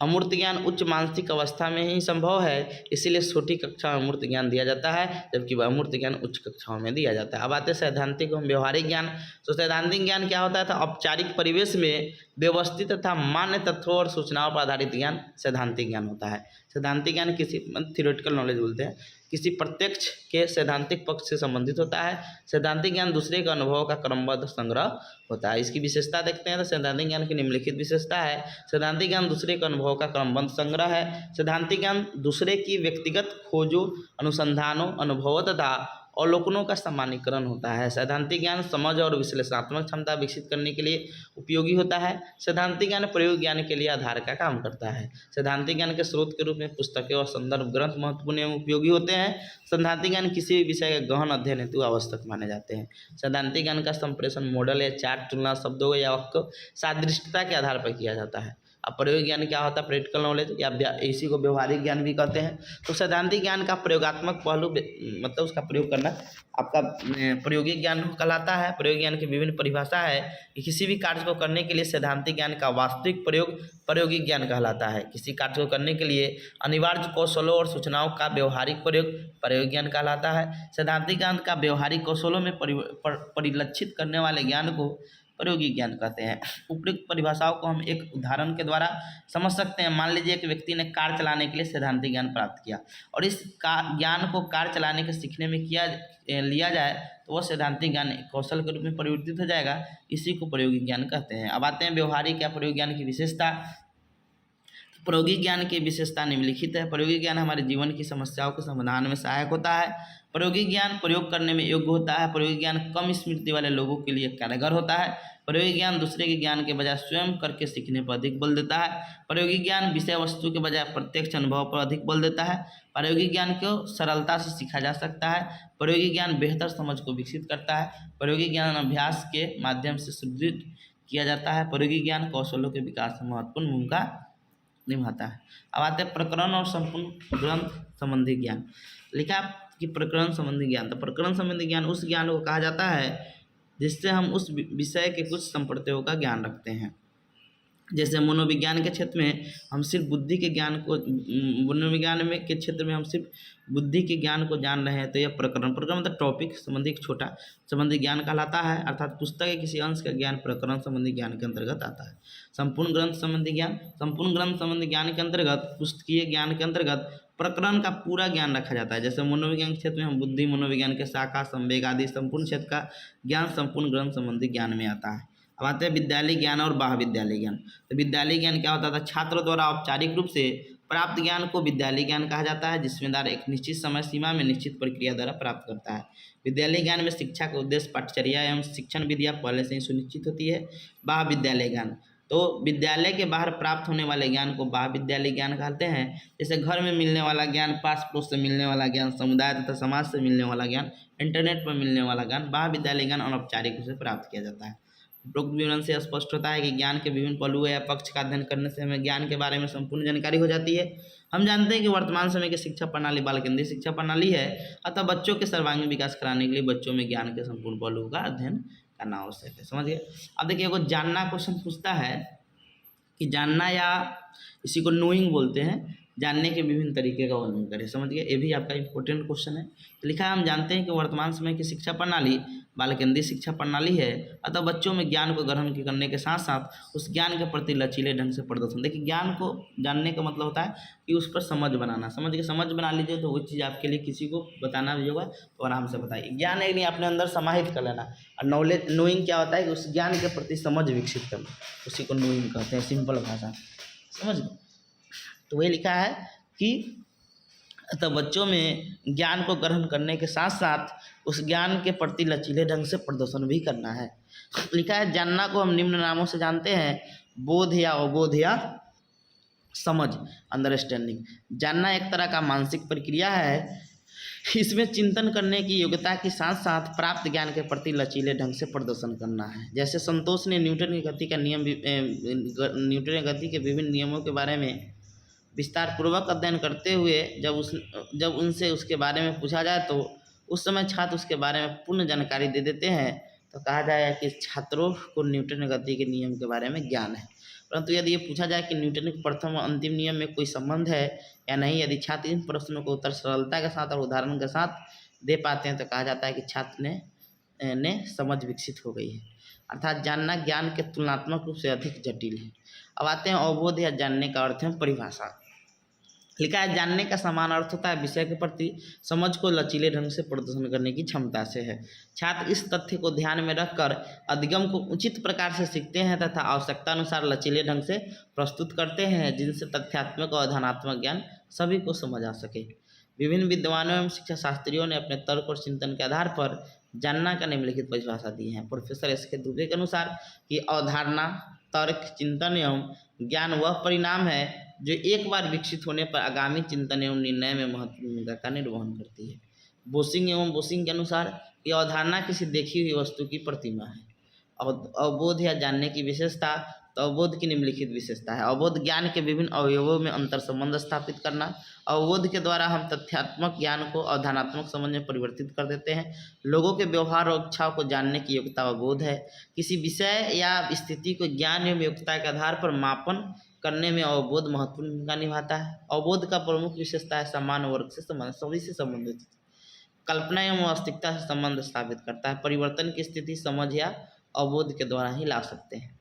S1: अमूर्त ज्ञान उच्च मानसिक अवस्था में ही संभव है, इसीलिए छोटी कक्षा में अमूर्त ज्ञान दिया जाता है, जबकि वह अमूर्त ज्ञान उच्च कक्षाओं में दिया जाता है। अब आते हैं सैद्धांतिक एवं व्यवहारिक ज्ञान। तो सैद्धांतिक ज्ञान क्या होता है? तो औपचारिक परिवेश में व्यवस्थित तथा मान्य तथ्यों और सूचनाओं पर आधारित ज्ञान सैद्धांतिक ज्ञान होता है। सैद्धांतिक ज्ञान किसी थ्योरेटिकल नॉलेज बोलते हैं, किसी प्रत्यक्ष के सैद्धांतिक पक्ष से संबंधित होता है। सैद्धांतिक ज्ञान दूसरे के अनुभव का क्रमबद्ध संग्रह होता है। इसकी विशेषता देखते हैं तो सैद्धांतिक ज्ञान की निम्नलिखित विशेषता है। सैद्धांतिक ज्ञान दूसरे के अनुभव का क्रमबद्ध संग्रह है। सैद्धांतिक ज्ञान दूसरे की व्यक्तिगत खोजों, अनुसंधानों, अनुभवों तथा अवलोकनों का सामान्यीकरण होता है। सैद्धांतिक ज्ञान समझ और विश्लेषणात्मक क्षमता विकसित करने के लिए उपयोगी होता है। सैद्धांतिक ज्ञान प्रयोग ज्ञान के लिए आधार का काम करता है। सैद्धांतिक ज्ञान के स्रोत के रूप में पुस्तकें और संदर्भ ग्रंथ महत्वपूर्ण एवं उपयोगी होते हैं। सैद्धांतिक ज्ञान किसी भी विषय के गहन अध्ययन हेतु आवश्यक माने जाते हैं। सैद्धांतिक ज्ञान का संप्रेषण मॉडल या चार्ट, तुलना, शब्दों या वाक्य सादृश्यता के आधार पर किया जाता है। अब प्रयोग ज्ञान क्या होता है? प्रैक्टिकल नॉलेज, या इसी को व्यवहारिक ज्ञान भी कहते हैं। तो सैद्धांतिक ज्ञान का प्रयोगात्मक पहलू मतलब उसका प्रयोग करना आपका प्रयोगिक ज्ञान कहलाता है। प्रयोग ज्ञान की विभिन्न परिभाषा है कि किसी भी कार्य को करने के लिए सैद्धांतिक ज्ञान का वास्तविक प्रयोग प्रयोगिक ज्ञान कहलाता है। किसी कार्य को करने के लिए अनिवार्य कौशलों और सूचनाओं का व्यवहारिक प्रयोग प्रयोग ज्ञान कहलाता है। सैद्धांतिक ज्ञान का व्यवहारिक कौशलों में परिलक्षित करने वाले ज्ञान को प्रयोगिक ज्ञान कहते हैं। उपयुक्त परिभाषाओं को हम एक उदाहरण के द्वारा समझ सकते हैं। मान लीजिए एक व्यक्ति ने कार चलाने के लिए सैद्धांतिक ज्ञान प्राप्त किया और इस ज्ञान को कार चलाने के सीखने में लिया जाए तो वह सैद्धांतिक ज्ञान कौशल के रूप में परिवर्तित हो जाएगा। इसी को प्रयोगिक ज्ञान कहते हैं। अब आते हैं व्यवहारिक या प्रयोग ज्ञान की विशेषता। प्रयोगिक ज्ञान की विशेषता निम्नलिखित है। प्रयोगिक ज्ञान हमारे जीवन की समस्याओं के समाधान में सहायक होता है। प्रयोगिक ज्ञान प्रयोग करने में योग्य होता है। प्रयोगिक ज्ञान कम स्मृति वाले लोगों के लिए कारगर होता है। प्रयोगिक ज्ञान दूसरे के ज्ञान के बजाय स्वयं करके सीखने पर अधिक बल देता है। प्रयोगिक ज्ञान विषय वस्तु के बजाय प्रत्यक्ष अनुभव पर अधिक बल देता है। प्रयोगिक ज्ञान को सरलता से सीखा जा सकता है। प्रयोगिक ज्ञान बेहतर समझ को विकसित करता है। प्रयोगिक ज्ञान अभ्यास के माध्यम से सुदृढ़ किया जाता है। प्रयोगिक ज्ञान कौशलों के विकास में महत्वपूर्ण भूमिका निभाता है। अब आते हैं प्रकरण और संपूर्ण ग्रंथ संबंधी ज्ञान। लिखा कि प्रकरण संबंधी ज्ञान, तो प्रकरण संबंधी ज्ञान उस ज्ञान को कहा जाता है जिससे हम उस विषय के कुछ संप्रदायों का ज्ञान रखते हैं। जैसे मनोविज्ञान के क्षेत्र में हम सिर्फ बुद्धि के ज्ञान को मनोविज्ञान में के क्षेत्र में हम सिर्फ बुद्धि के ज्ञान को जान रहे हैं तो यह प्रकरण मतलब टॉपिक संबंधी एक छोटा संबंधी ज्ञान कहलाता है। अर्थात पुस्तक के किसी अंश का ज्ञान प्रकरण संबंधी ज्ञान के अंतर्गत आता है। संपूर्ण ग्रंथ संबंधी ज्ञान, संपूर्ण ग्रंथ संबंधी ज्ञान के अंतर्गत पुस्तकीय ज्ञान के अंतर्गत प्रकरण का पूरा ज्ञान रखा जाता है। जैसे मनोविज्ञान के क्षेत्र में हम बुद्धि, मनोविज्ञान के शाखा, संवेग आदि संपूर्ण क्षेत्र का ज्ञान संपूर्ण ग्रंथ संबंधी ज्ञान में आता है। अब आते हैं विद्यालय ज्ञान और महाविद्यालय ज्ञान। तो विद्यालय ज्ञान क्या होता था? छात्र द्वारा औपचारिक रूप से प्राप्त ज्ञान को विद्यालय ज्ञान कहा जाता है, जिसमें द्वारा एक निश्चित समय सीमा में निश्चित प्रक्रिया द्वारा प्राप्त करता है। विद्यालय ज्ञान में शिक्षा का उद्देश्य पाठचर्या एवं शिक्षण विधियाँ पहले से ही सुनिश्चित होती है। महाविद्यालय ज्ञान, तो विद्यालय के बाहर प्राप्त होने वाले ज्ञान को महाविद्यालय ज्ञान कहते हैं। जैसे घर में मिलने वाला ज्ञान, पास पड़ोस से मिलने वाला ज्ञान, समुदाय तथा समाज से मिलने वाला ज्ञान, इंटरनेट पर मिलने वाला ज्ञान, महाविद्यालय ज्ञान अनौपचारिक रूप से प्राप्त किया जाता है। उपरोक्त विवरण से स्पष्ट होता है कि ज्ञान के विभिन्न पहलुओं या पक्ष का अध्ययन करने से हमें ज्ञान के बारे में संपूर्ण जानकारी हो जाती है। हम जानते हैं कि वर्तमान समय की शिक्षा प्रणाली बाल केंद्रित शिक्षा प्रणाली है, अतः बच्चों के सर्वांगीण विकास कराने के लिए बच्चों में ज्ञान के संपूर्ण पहलुओं का अध्ययन करना आवश्यक है। समझिए। अब देखिए, अगर जानना क्वेश्चन पूछता है कि जानना या इसी को नोइंग बोलते हैं, जानने के विभिन्न तरीके का वर्णन करें। समझिए, ये भी आपका इंपॉर्टेंट क्वेश्चन है। तो लिखा है, हम जानते हैं कि वर्तमान समय की शिक्षा प्रणाली बाल केंद्रित शिक्षा प्रणाली है, अतः बच्चों में ज्ञान को ग्रहण करने के साथ साथ उस ज्ञान के प्रति लचीले ढंग से प्रदर्शन। देखिए, ज्ञान को जानने का मतलब होता है कि उस पर समझ बनाना। समझ के समझ बना लीजिए तो वो चीज़ आपके लिए किसी को बताना भी होगा तो आराम से बताइए। ज्ञान एक नहीं अपने अंदर समाहित कर लेना, और नॉलेज नोइंग क्या होता है कि उस ज्ञान के प्रति समझ विकसित करना, उसी को नोइंग कहते हैं, सिंपल भाषा। समझ गए? तो वही लिखा है कि अतः बच्चों में ज्ञान को ग्रहण करने के साथ साथ उस ज्ञान के प्रति लचीले ढंग से प्रदर्शन भी करना है। लिखा है, जानना को हम निम्न नामों से जानते हैं: बोध या अवबोध या समझ, अंडरस्टैंडिंग। जानना एक तरह का मानसिक प्रक्रिया है। इसमें चिंतन करने की योग्यता के साथ साथ प्राप्त ज्ञान के प्रति लचीले ढंग से प्रदर्शन करना है। जैसे संतोष ने न्यूटन की गति का नियम न्यूटन की गति के विभिन्न नियमों के बारे में विस्तार पूर्वक अध्ययन करते हुए जब उनसे उसके बारे में पूछा जाए तो उस समय छात्र उसके बारे में पूर्ण जानकारी दे देते हैं, तो कहा जाएगा कि छात्रों को न्यूटन गति के नियम के बारे में ज्ञान है। परंतु यदि ये पूछा जाए कि न्यूटन के प्रथम और अंतिम नियम में कोई संबंध है या नहीं, यदि छात्र इन प्रश्नों को उत्तर सरलता के साथ और उदाहरण के साथ दे पाते हैं तो कहा जाता है कि छात्र ने समझ विकसित हो गई है। अर्थात जानना ज्ञान के तुलनात्मक रूप से अधिक जटिल है। अब आते हैं अवबोध या जानने का अर्थ है परिभाषा। लिखा है, जानने का समान अर्थ होता है विषय के प्रति समझ को लचीले ढंग से प्रदर्शन करने की क्षमता से है। छात्र इस तथ्य को ध्यान में रखकर अधिगम को उचित प्रकार से सीखते हैं तथा आवश्यकता अनुसार लचीले ढंग से प्रस्तुत करते हैं, जिनसे तथ्यात्मक और धनात्मक ज्ञान सभी को समझ आ सके। विभिन्न विद्वानों एवं शिक्षा शास्त्रियों ने अपने तर्क और चिंतन के आधार पर जानना का निम्नलिखित परिभाषा दी है। प्रोफेसर एस के दुबे के अनुसार कि अवधारणा, तर्क, चिंतन एवं ज्ञान वह परिणाम है जो एक बार विकसित होने पर आगामी चिंतन एवं निर्णय में महत्वपूर्ण भूमिका का निर्वहन करती है। बोसिंग के अनुसार कि अवधारणा किसी देखी हुई वस्तु की प्रतिमा है। अवबोध या जानने की विशेषता, तो अवबोध की निम्नलिखित विशेषता है। अवबोध ज्ञान के विभिन्न अवयवों में अंतर संबंध स्थापित करना। अवबोध के द्वारा हम तथ्यात्मक ज्ञान को अवधारणात्मक समझ में परिवर्तित कर देते हैं। लोगों के व्यवहार और इच्छाओं को जानने की योग्यता अवबोध है। किसी विषय या स्थिति को ज्ञान एवं योग्यता के आधार पर मापन करने में अवबोध महत्वपूर्ण भूमिका निभाता है। अवबोध का प्रमुख विशेषता है समान वर्ग से संबंध, सभी से संबंधित कल्पना एवं वास्तविकता से संबंध स्थापित करता है। परिवर्तन की स्थिति समझ या अवबोध के द्वारा ही ला सकते हैं।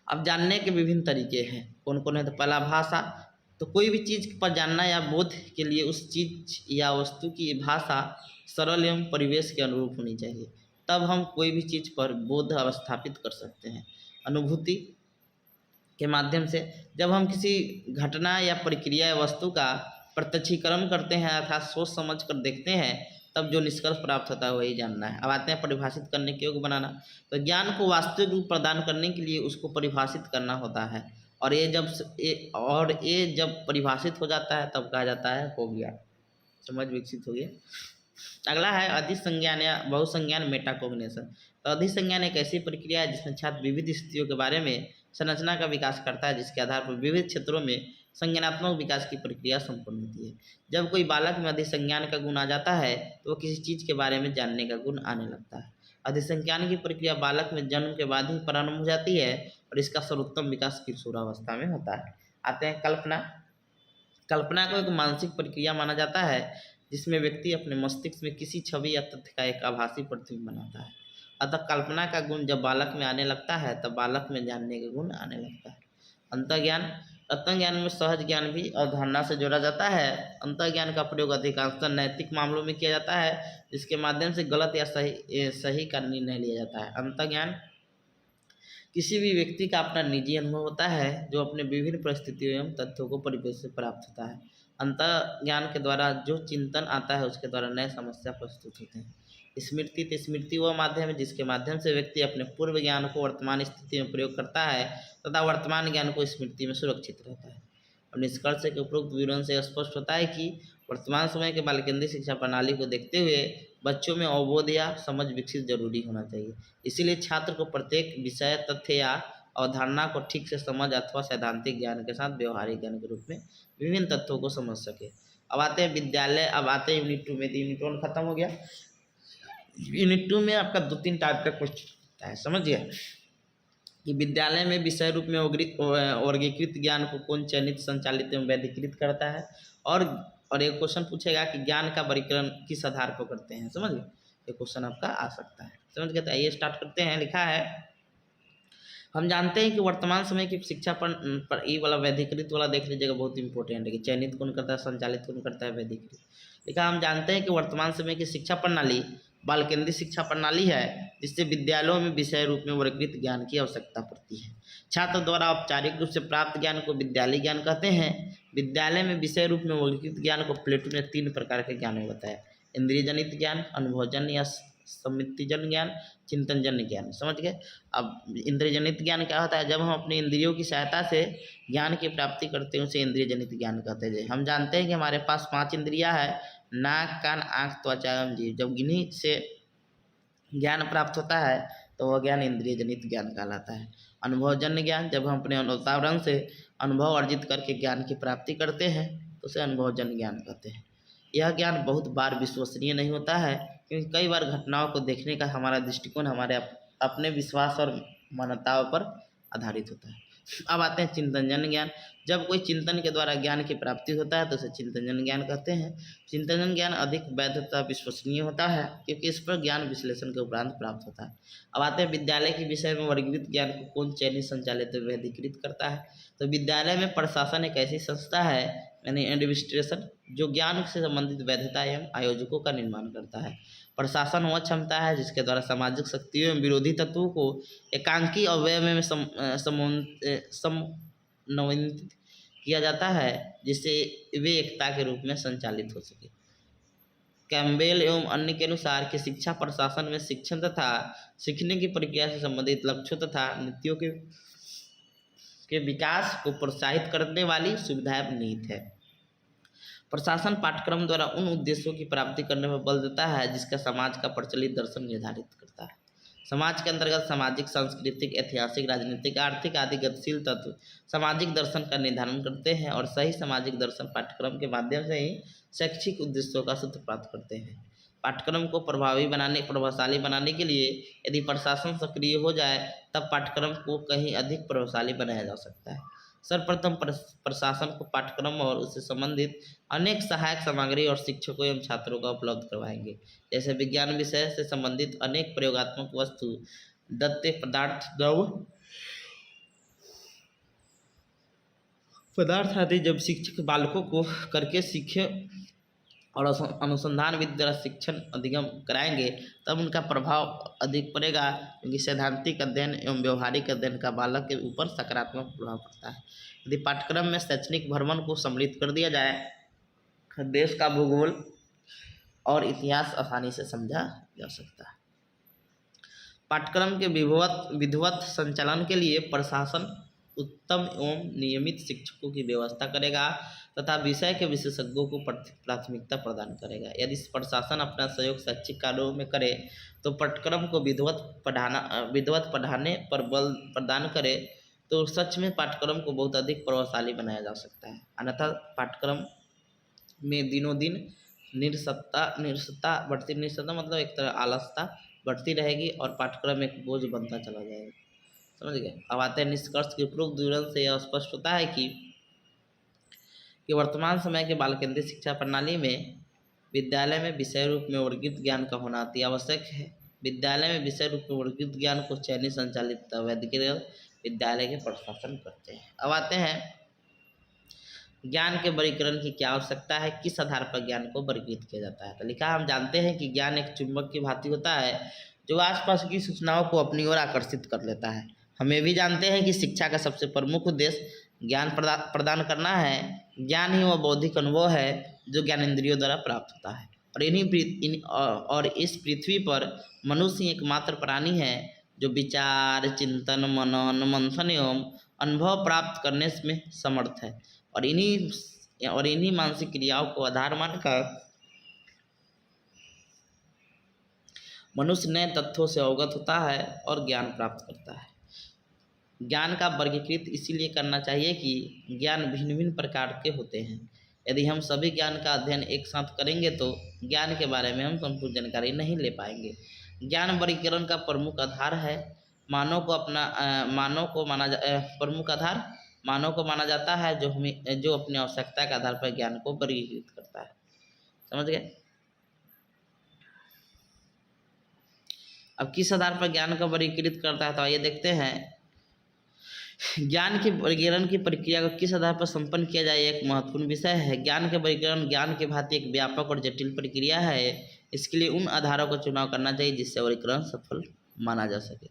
S1: अब जानने के विभिन्न तरीके हैं, कौन कौन है? तो पहला भाषा, तो कोई भी चीज़ पर जानना या बोध के लिए उस चीज या वस्तु की भाषा सरल एवं परिवेश के अनुरूप होनी चाहिए, तब हम कोई भी चीज़ पर बोध स्थापित कर सकते हैं। अनुभूति के माध्यम से जब हम किसी घटना या प्रक्रिया या वस्तु का प्रत्यक्षीकरण करते हैं अर्थात सोच समझ कर देखते हैं, तब जो निष्कर्ष प्राप्त होता है वही जानना है। अब आते हैं परिभाषित करने के योग्य बनाना। तो ज्ञान को वास्तविक रूप प्रदान करने के लिए उसको परिभाषित करना होता है, और ये जब परिभाषित हो जाता है तब कहा जाता है हो गया, समझ विकसित हो गया। अगला है अधिसंज्ञान या बहुसंज्ञान मेटाकोग्निशन। तो अधिसंज्ञान एक ऐसी प्रक्रिया है जिसमें छात्र विविध स्थितियों के बारे में संरचना का विकास करता है, जिसके आधार पर विविध क्षेत्रों में संज्ञानात्मक विकास की प्रक्रिया संपन्न होती है। जब कोई बालक में अधिसंज्ञान का गुण आ जाता है तो वह किसी चीज़ के बारे में जानने का गुण आने लगता है। अधिसंज्ञान की प्रक्रिया बालक में जन्म के बाद ही प्रारंभ हो जाती है और इसका सर्वोत्तम विकास किशोरावस्था में होता है। आते हैं कल्पना। कल्पना को एक मानसिक प्रक्रिया माना जाता है जिसमें व्यक्ति अपने मस्तिष्क में किसी छवि या तथ्य का एक आभासी प्रतिबिंब बनाता है। अतः कल्पना का गुण जब बालक में आने लगता है तब बालक में जानने का गुण आने लगता है। अंतर्ज्ञान। अंतर्ज्ञान में सहज ज्ञान भी अवधारणा से जोड़ा जाता है। अंतर्ज्ञान का प्रयोग अधिकांशतः नैतिक मामलों में किया जाता है, जिसके माध्यम से गलत या सही का निर्णय लिया जाता है। अंतर्ज्ञान किसी भी व्यक्ति का अपना निजी अनुभव होता है जो अपने विभिन्न परिस्थितियों एवं तथ्यों को परिवेश से प्राप्त होता है। अंतर्ज्ञान के द्वारा जो चिंतन आता है उसके द्वारा नए समस्या प्रस्तुत होते हैं। स्मृति। तो स्मृति वह माध्यम है जिसके माध्यम से व्यक्ति अपने पूर्व ज्ञान को वर्तमान स्थिति में प्रयोग करता है तथा वर्तमान ज्ञान को स्मृति में सुरक्षित रहता है। और निष्कर्ष के उपरोक्त विवरण से स्पष्ट होता है कि वर्तमान समय के बाल केंद्रित शिक्षा प्रणाली को देखते हुए बच्चों में अवबोध या समझ विकसित जरूरी होना चाहिए। इसीलिए छात्र को प्रत्येक विषय, तथ्य या अवधारणा को ठीक से समझ अथवा सैद्धांतिक ज्ञान के साथ व्यवहारिक ज्ञान के रूप में विभिन्न तथ्यों को समझ सके। अब आते हैं विद्यालय। अब आते हैं यूनिट 2 में। तो यूनिट 1 खत्म हो गया। यूनिट 2 में आपका 2-3 टाइप का क्वेश्चन है, समझिए कि विद्यालय में विषय रूप में वर्गीकृत ज्ञान को कौन चयनित, संचालित एवं वैधिकृत करता है। और एक क्वेश्चन पूछेगा कि ज्ञान का वर्गीकरण किस आधार पर करते हैं, समझ गए। ये क्वेश्चन आपका आ सकता है, समझ गए। तो आइए स्टार्ट करते हैं। लिखा है, हम जानते हैं कि वर्तमान समय की शिक्षा पर ये वाला वैधिकृत वाला देख लीजिएगा, बहुत इंपॉर्टेंट है कि चयनित कौन करता है, संचालित कौन करता है, वैधिकृत। लिखा, हम जानते हैं कि वर्तमान समय की शिक्षा प्रणाली बाल केंद्रित शिक्षा प्रणाली है जिससे विद्यालयों में विषय रूप में वर्गीकृत ज्ञान की आवश्यकता पड़ती है। छात्र द्वारा औपचारिक रूप से प्राप्त ज्ञान को विद्यालय ज्ञान कहते हैं। विद्यालय में विषय रूप में वर्गीकृत ज्ञान को प्लेटो ने 3 प्रकार के ज्ञान में बताया: इंद्रिय जनित ज्ञान, अनुभवजन्य या समितिजन्य ज्ञान, चिंतनजन्य ज्ञान। समझ गए। अब इंद्रिय जनित ज्ञान क्या होता है? जब हम अपने इंद्रियों की सहायता से ज्ञान की प्राप्ति करते हैं उसे इंद्रिय जनित ज्ञान कहते हैं। हम जानते हैं कि हमारे पास 5 इंद्रियां हैं: नाक, कान, आँख, त्वचा एवं जीभ। जब इन्हीं से ज्ञान प्राप्त होता है तो वह ज्ञान इंद्रिय जनित ज्ञान कहलाता है। अनुभवजन्य ज्ञान, जब हम अपने वातावरण से अनुभव अर्जित करके ज्ञान की प्राप्ति करते हैं तो उसे अनुभवजन्य ज्ञान कहते हैं। यह ज्ञान बहुत बार विश्वसनीय नहीं होता है क्योंकि कई बार घटनाओं को देखने का हमारा दृष्टिकोण हमारे अपने विश्वास और मान्यताओं पर आधारित होता है। अब आते हैं चिंतनजन्य ज्ञान। जब कोई चिंतन के द्वारा ज्ञान की प्राप्ति होता है तो उसे चिंतनजन्य ज्ञान कहते हैं। चिंतनजन्य ज्ञान अधिक वैध तथा विश्वसनीय होता है क्योंकि इस पर ज्ञान विश्लेषण के उपरांत प्राप्त होता है। अब आते हैं विद्यालय के विषय में वर्गीकृत ज्ञान को कौन चयनित, संचालित और वैधिकृत करता है। तो विद्यालय में प्रशासन एक ऐसी संस्था है, यानी एडमिनिस्ट्रेशन, जो ज्ञान से संबंधित वैधता एवं आयोजकों का निर्माण करता है। प्रशासन वह क्षमता है जिसके द्वारा सामाजिक शक्तियों एवं विरोधी तत्वों को एकांकी अवयव में समन्वयित किया जाता है जिससे वे एकता के रूप में संचालित हो सके। कैम्पबेल एवं अन्य के अनुसार कि शिक्षा प्रशासन में शिक्षण तथा सीखने की प्रक्रिया से संबंधित लक्ष्यों तथा नीतियों के विकास को प्रोत्साहित करने वाली सुविधाएं निहित है। प्रशासन पाठ्यक्रम द्वारा उन उद्देश्यों की प्राप्ति करने पर बल देता है जिसका समाज का प्रचलित दर्शन निर्धारित करता है। समाज के अंतर्गत सामाजिक, सांस्कृतिक, ऐतिहासिक, राजनीतिक, आर्थिक आदि गतिशील तत्व सामाजिक दर्शन का निर्धारण करते हैं और सही सामाजिक दर्शन पाठ्यक्रम के माध्यम से ही शैक्षिक उद्देश्यों का सूत्रपात करते हैं। पाठ्यक्रम को प्रभावशाली बनाने के लिए यदि प्रशासन सक्रिय हो जाए तब पाठ्यक्रम को कहीं अधिक प्रभावशाली बनाया जा सकता है। सर्वप्रथम प्रशासन को पाठ्यक्रम और उससे संबंधित अनेक सहायक सामग्री और शिक्षकों एवं छात्रों का उपलब्ध करवाएंगे, जैसे विज्ञान विषय से संबंधित अनेक प्रयोगात्मक वस्तु, दत्ते पदार्थ आदि जब शिक्षक बालकों को करके सीखे और अनुसंधान विधि द्वारा शिक्षण अधिगम कराएंगे तब उनका प्रभाव अधिक पड़ेगा, क्योंकि सैद्धांतिक अध्ययन एवं व्यवहारिक अध्ययन का बालक के ऊपर सकारात्मक प्रभाव पड़ता है। यदि पाठ्यक्रम में शैक्षणिक भ्रमण को सम्मिलित कर दिया जाए, देश का भूगोल और इतिहास आसानी से समझा जा सकता है। पाठ्यक्रम के विधिवत संचालन के लिए प्रशासन उत्तम एवं नियमित शिक्षकों की व्यवस्था करेगा तथा विषय के विशेषज्ञों को प्राथमिकता प्रदान करेगा। यदि प्रशासन अपना सहयोग शैक्षिक कार्यों में करे तो पाठ्यक्रम को विधिवत पढ़ाने पर बल प्रदान करे तो सच में पाठ्यक्रम को बहुत अधिक प्रभावशाली बनाया जा सकता है। अन्यथा पाठ्यक्रम में दिनों दिन निरसता मतलब एक तरह आलसता बढ़ती रहेगी और पाठ्यक्रम एक बोझ बनता चला जाएगा। समझ गए। अब आते हैं निष्कर्ष के उपरोक्त विवरण से यह स्पष्ट होता है कि वर्तमान समय के बाल केंद्रित शिक्षा प्रणाली में विद्यालय में विषय रूप में वर्गीकृत ज्ञान का होना अति आवश्यक है। विद्यालय में विषय रूप में वर्गीकृत ज्ञान को चयनित संचालित वैदिक विद्यालय के प्रशासन करते हैं। अब आते हैं ज्ञान के वर्गीकरण की क्या आवश्यकता है, किस आधार पर ज्ञान को वर्गीकृत किया जाता है। तो लिखा, हम जानते हैं कि ज्ञान एक चुंबक की भांति होता है जो आसपास की सूचनाओं को अपनी ओर आकर्षित कर लेता है। हम ये भी जानते हैं कि शिक्षा का सबसे प्रमुख उद्देश्य ज्ञान प्रदान करना है। ज्ञान ही वह बौद्धिक अनुभव है जो ज्ञानेंद्रियों द्वारा प्राप्त होता है और इस पृथ्वी पर मनुष्य एकमात्र प्राणी है जो विचार, चिंतन, मनन, मंथन एवं अनुभव प्राप्त करने में समर्थ है और इन्हीं मानसिक क्रियाओं को आधार मानकर मनुष्य नए तथ्यों से अवगत होता है और ज्ञान प्राप्त करता है। ज्ञान का वर्गीकृत इसीलिए करना चाहिए कि ज्ञान भिन्न भिन्न प्रकार के होते हैं। यदि हम सभी ज्ञान का अध्ययन एक साथ करेंगे तो ज्ञान के बारे में हम संपूर्ण जानकारी नहीं ले पाएंगे। ज्ञान वर्गीकरण का प्रमुख आधार है मानव को माना जाता है जो अपनी आवश्यकता के आधार पर ज्ञान को वर्गीकृत करता है। समझ गए। अब किस आधार पर ज्ञान को वर्गीकृत करता है तो आइए देखते हैं। ज्ञान के वर्गीकरण की प्रक्रिया को किस आधार पर संपन्न किया जाए एक महत्वपूर्ण विषय है। ज्ञान के वर्गीकरण ज्ञान के भांति एक व्यापक और जटिल प्रक्रिया है। इसके लिए उन आधारों का चुनाव करना चाहिए जिससे वर्गीकरण सफल माना जा सके।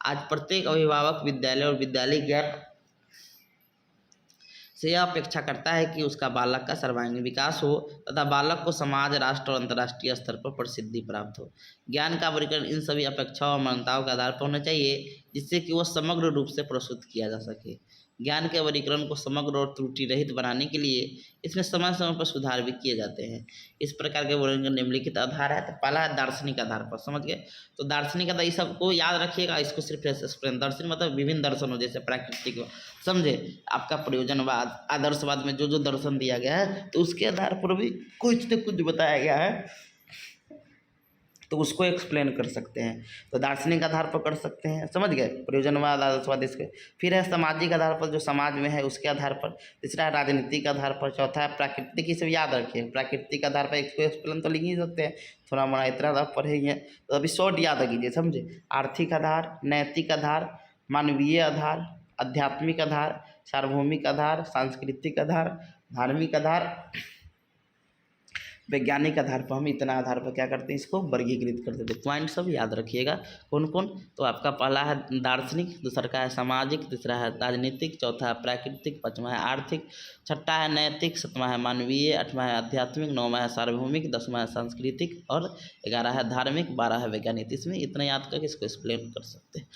S1: आज प्रत्येक अभिभावक विद्यालय और विद्यालय ज्ञान से यह अपेक्षा करता है कि उसका बालक का सर्वांगीण विकास हो तथा बालक को समाज, राष्ट्र और अंतर्राष्ट्रीय स्तर पर प्रसिद्धि प्राप्त हो। ज्ञान का वर्गीकरण इन सभी अपेक्षाओं और मान्यताओं के आधार पर होना चाहिए जिससे कि वह समग्र रूप से प्रस्तुत किया जा सके। ज्ञान के वर्गीकरण को समग्र और त्रुटि रहित बनाने के लिए इसमें समय समय पर सुधार भी किए जाते हैं। इस प्रकार के वर्गीकरण निम्नलिखित आधार है। तो पहला है दार्शनिक आधार पर। समझ गए। तो दार्शनिक आधार, ये सबको याद रखिएगा, इसको सिर्फ दर्शन मतलब विभिन्न दर्शनों जैसे प्राकृतिक, समझे, आपका प्रयोजनवाद, आदर्शवाद में जो जो दर्शन दिया गया है तो उसके आधार पर भी कुछ न कुछ बताया गया है तो उसको एक्सप्लेन कर सकते हैं। तो दार्शनिक आधार पर कर सकते हैं। समझ गए। प्रयोजनवाद, आदर्शवाद, इसके फिर है सामाजिक आधार पर, जो समाज में है उसके आधार पर। तीसरा है राजनीतिक आधार पर। चौथा है प्राकृतिक। ये सब याद रखिए। प्राकृतिक आधार पर इसको एक्सप्लेन तो लिख ही सकते हैं, थोड़ा मोड़ा इतना आप पढ़ेंगे तो अभी शॉर्ट याद कीजिए। समझे। आर्थिक आधार, नैतिक आधार, मानवीय आधार, आध्यात्मिक आधार, सार्वभौमिक आधार, सांस्कृतिक आधार, धार्मिक आधार, वैज्ञानिक आधार पर हम इतना आधार पर क्या करते हैं, इसको वर्गीकृत कर देते हैं। पॉइंट सब याद रखिएगा कौन कौन। तो आपका पहला है दार्शनिक, दूसरा का है सामाजिक, तीसरा है राजनीतिक, चौथा है प्राकृतिक, पाँचवा है आर्थिक, छठा है नैतिक, सातवां है मानवीय, आठवां है आध्यात्मिक, नौवां है सार्वभौमिक, दसवां है सांस्कृतिक और 11 है धार्मिक, 12 है वैज्ञानिक। इसमें इतना याद करके इसको एक्सप्लेन कर सकते हैं।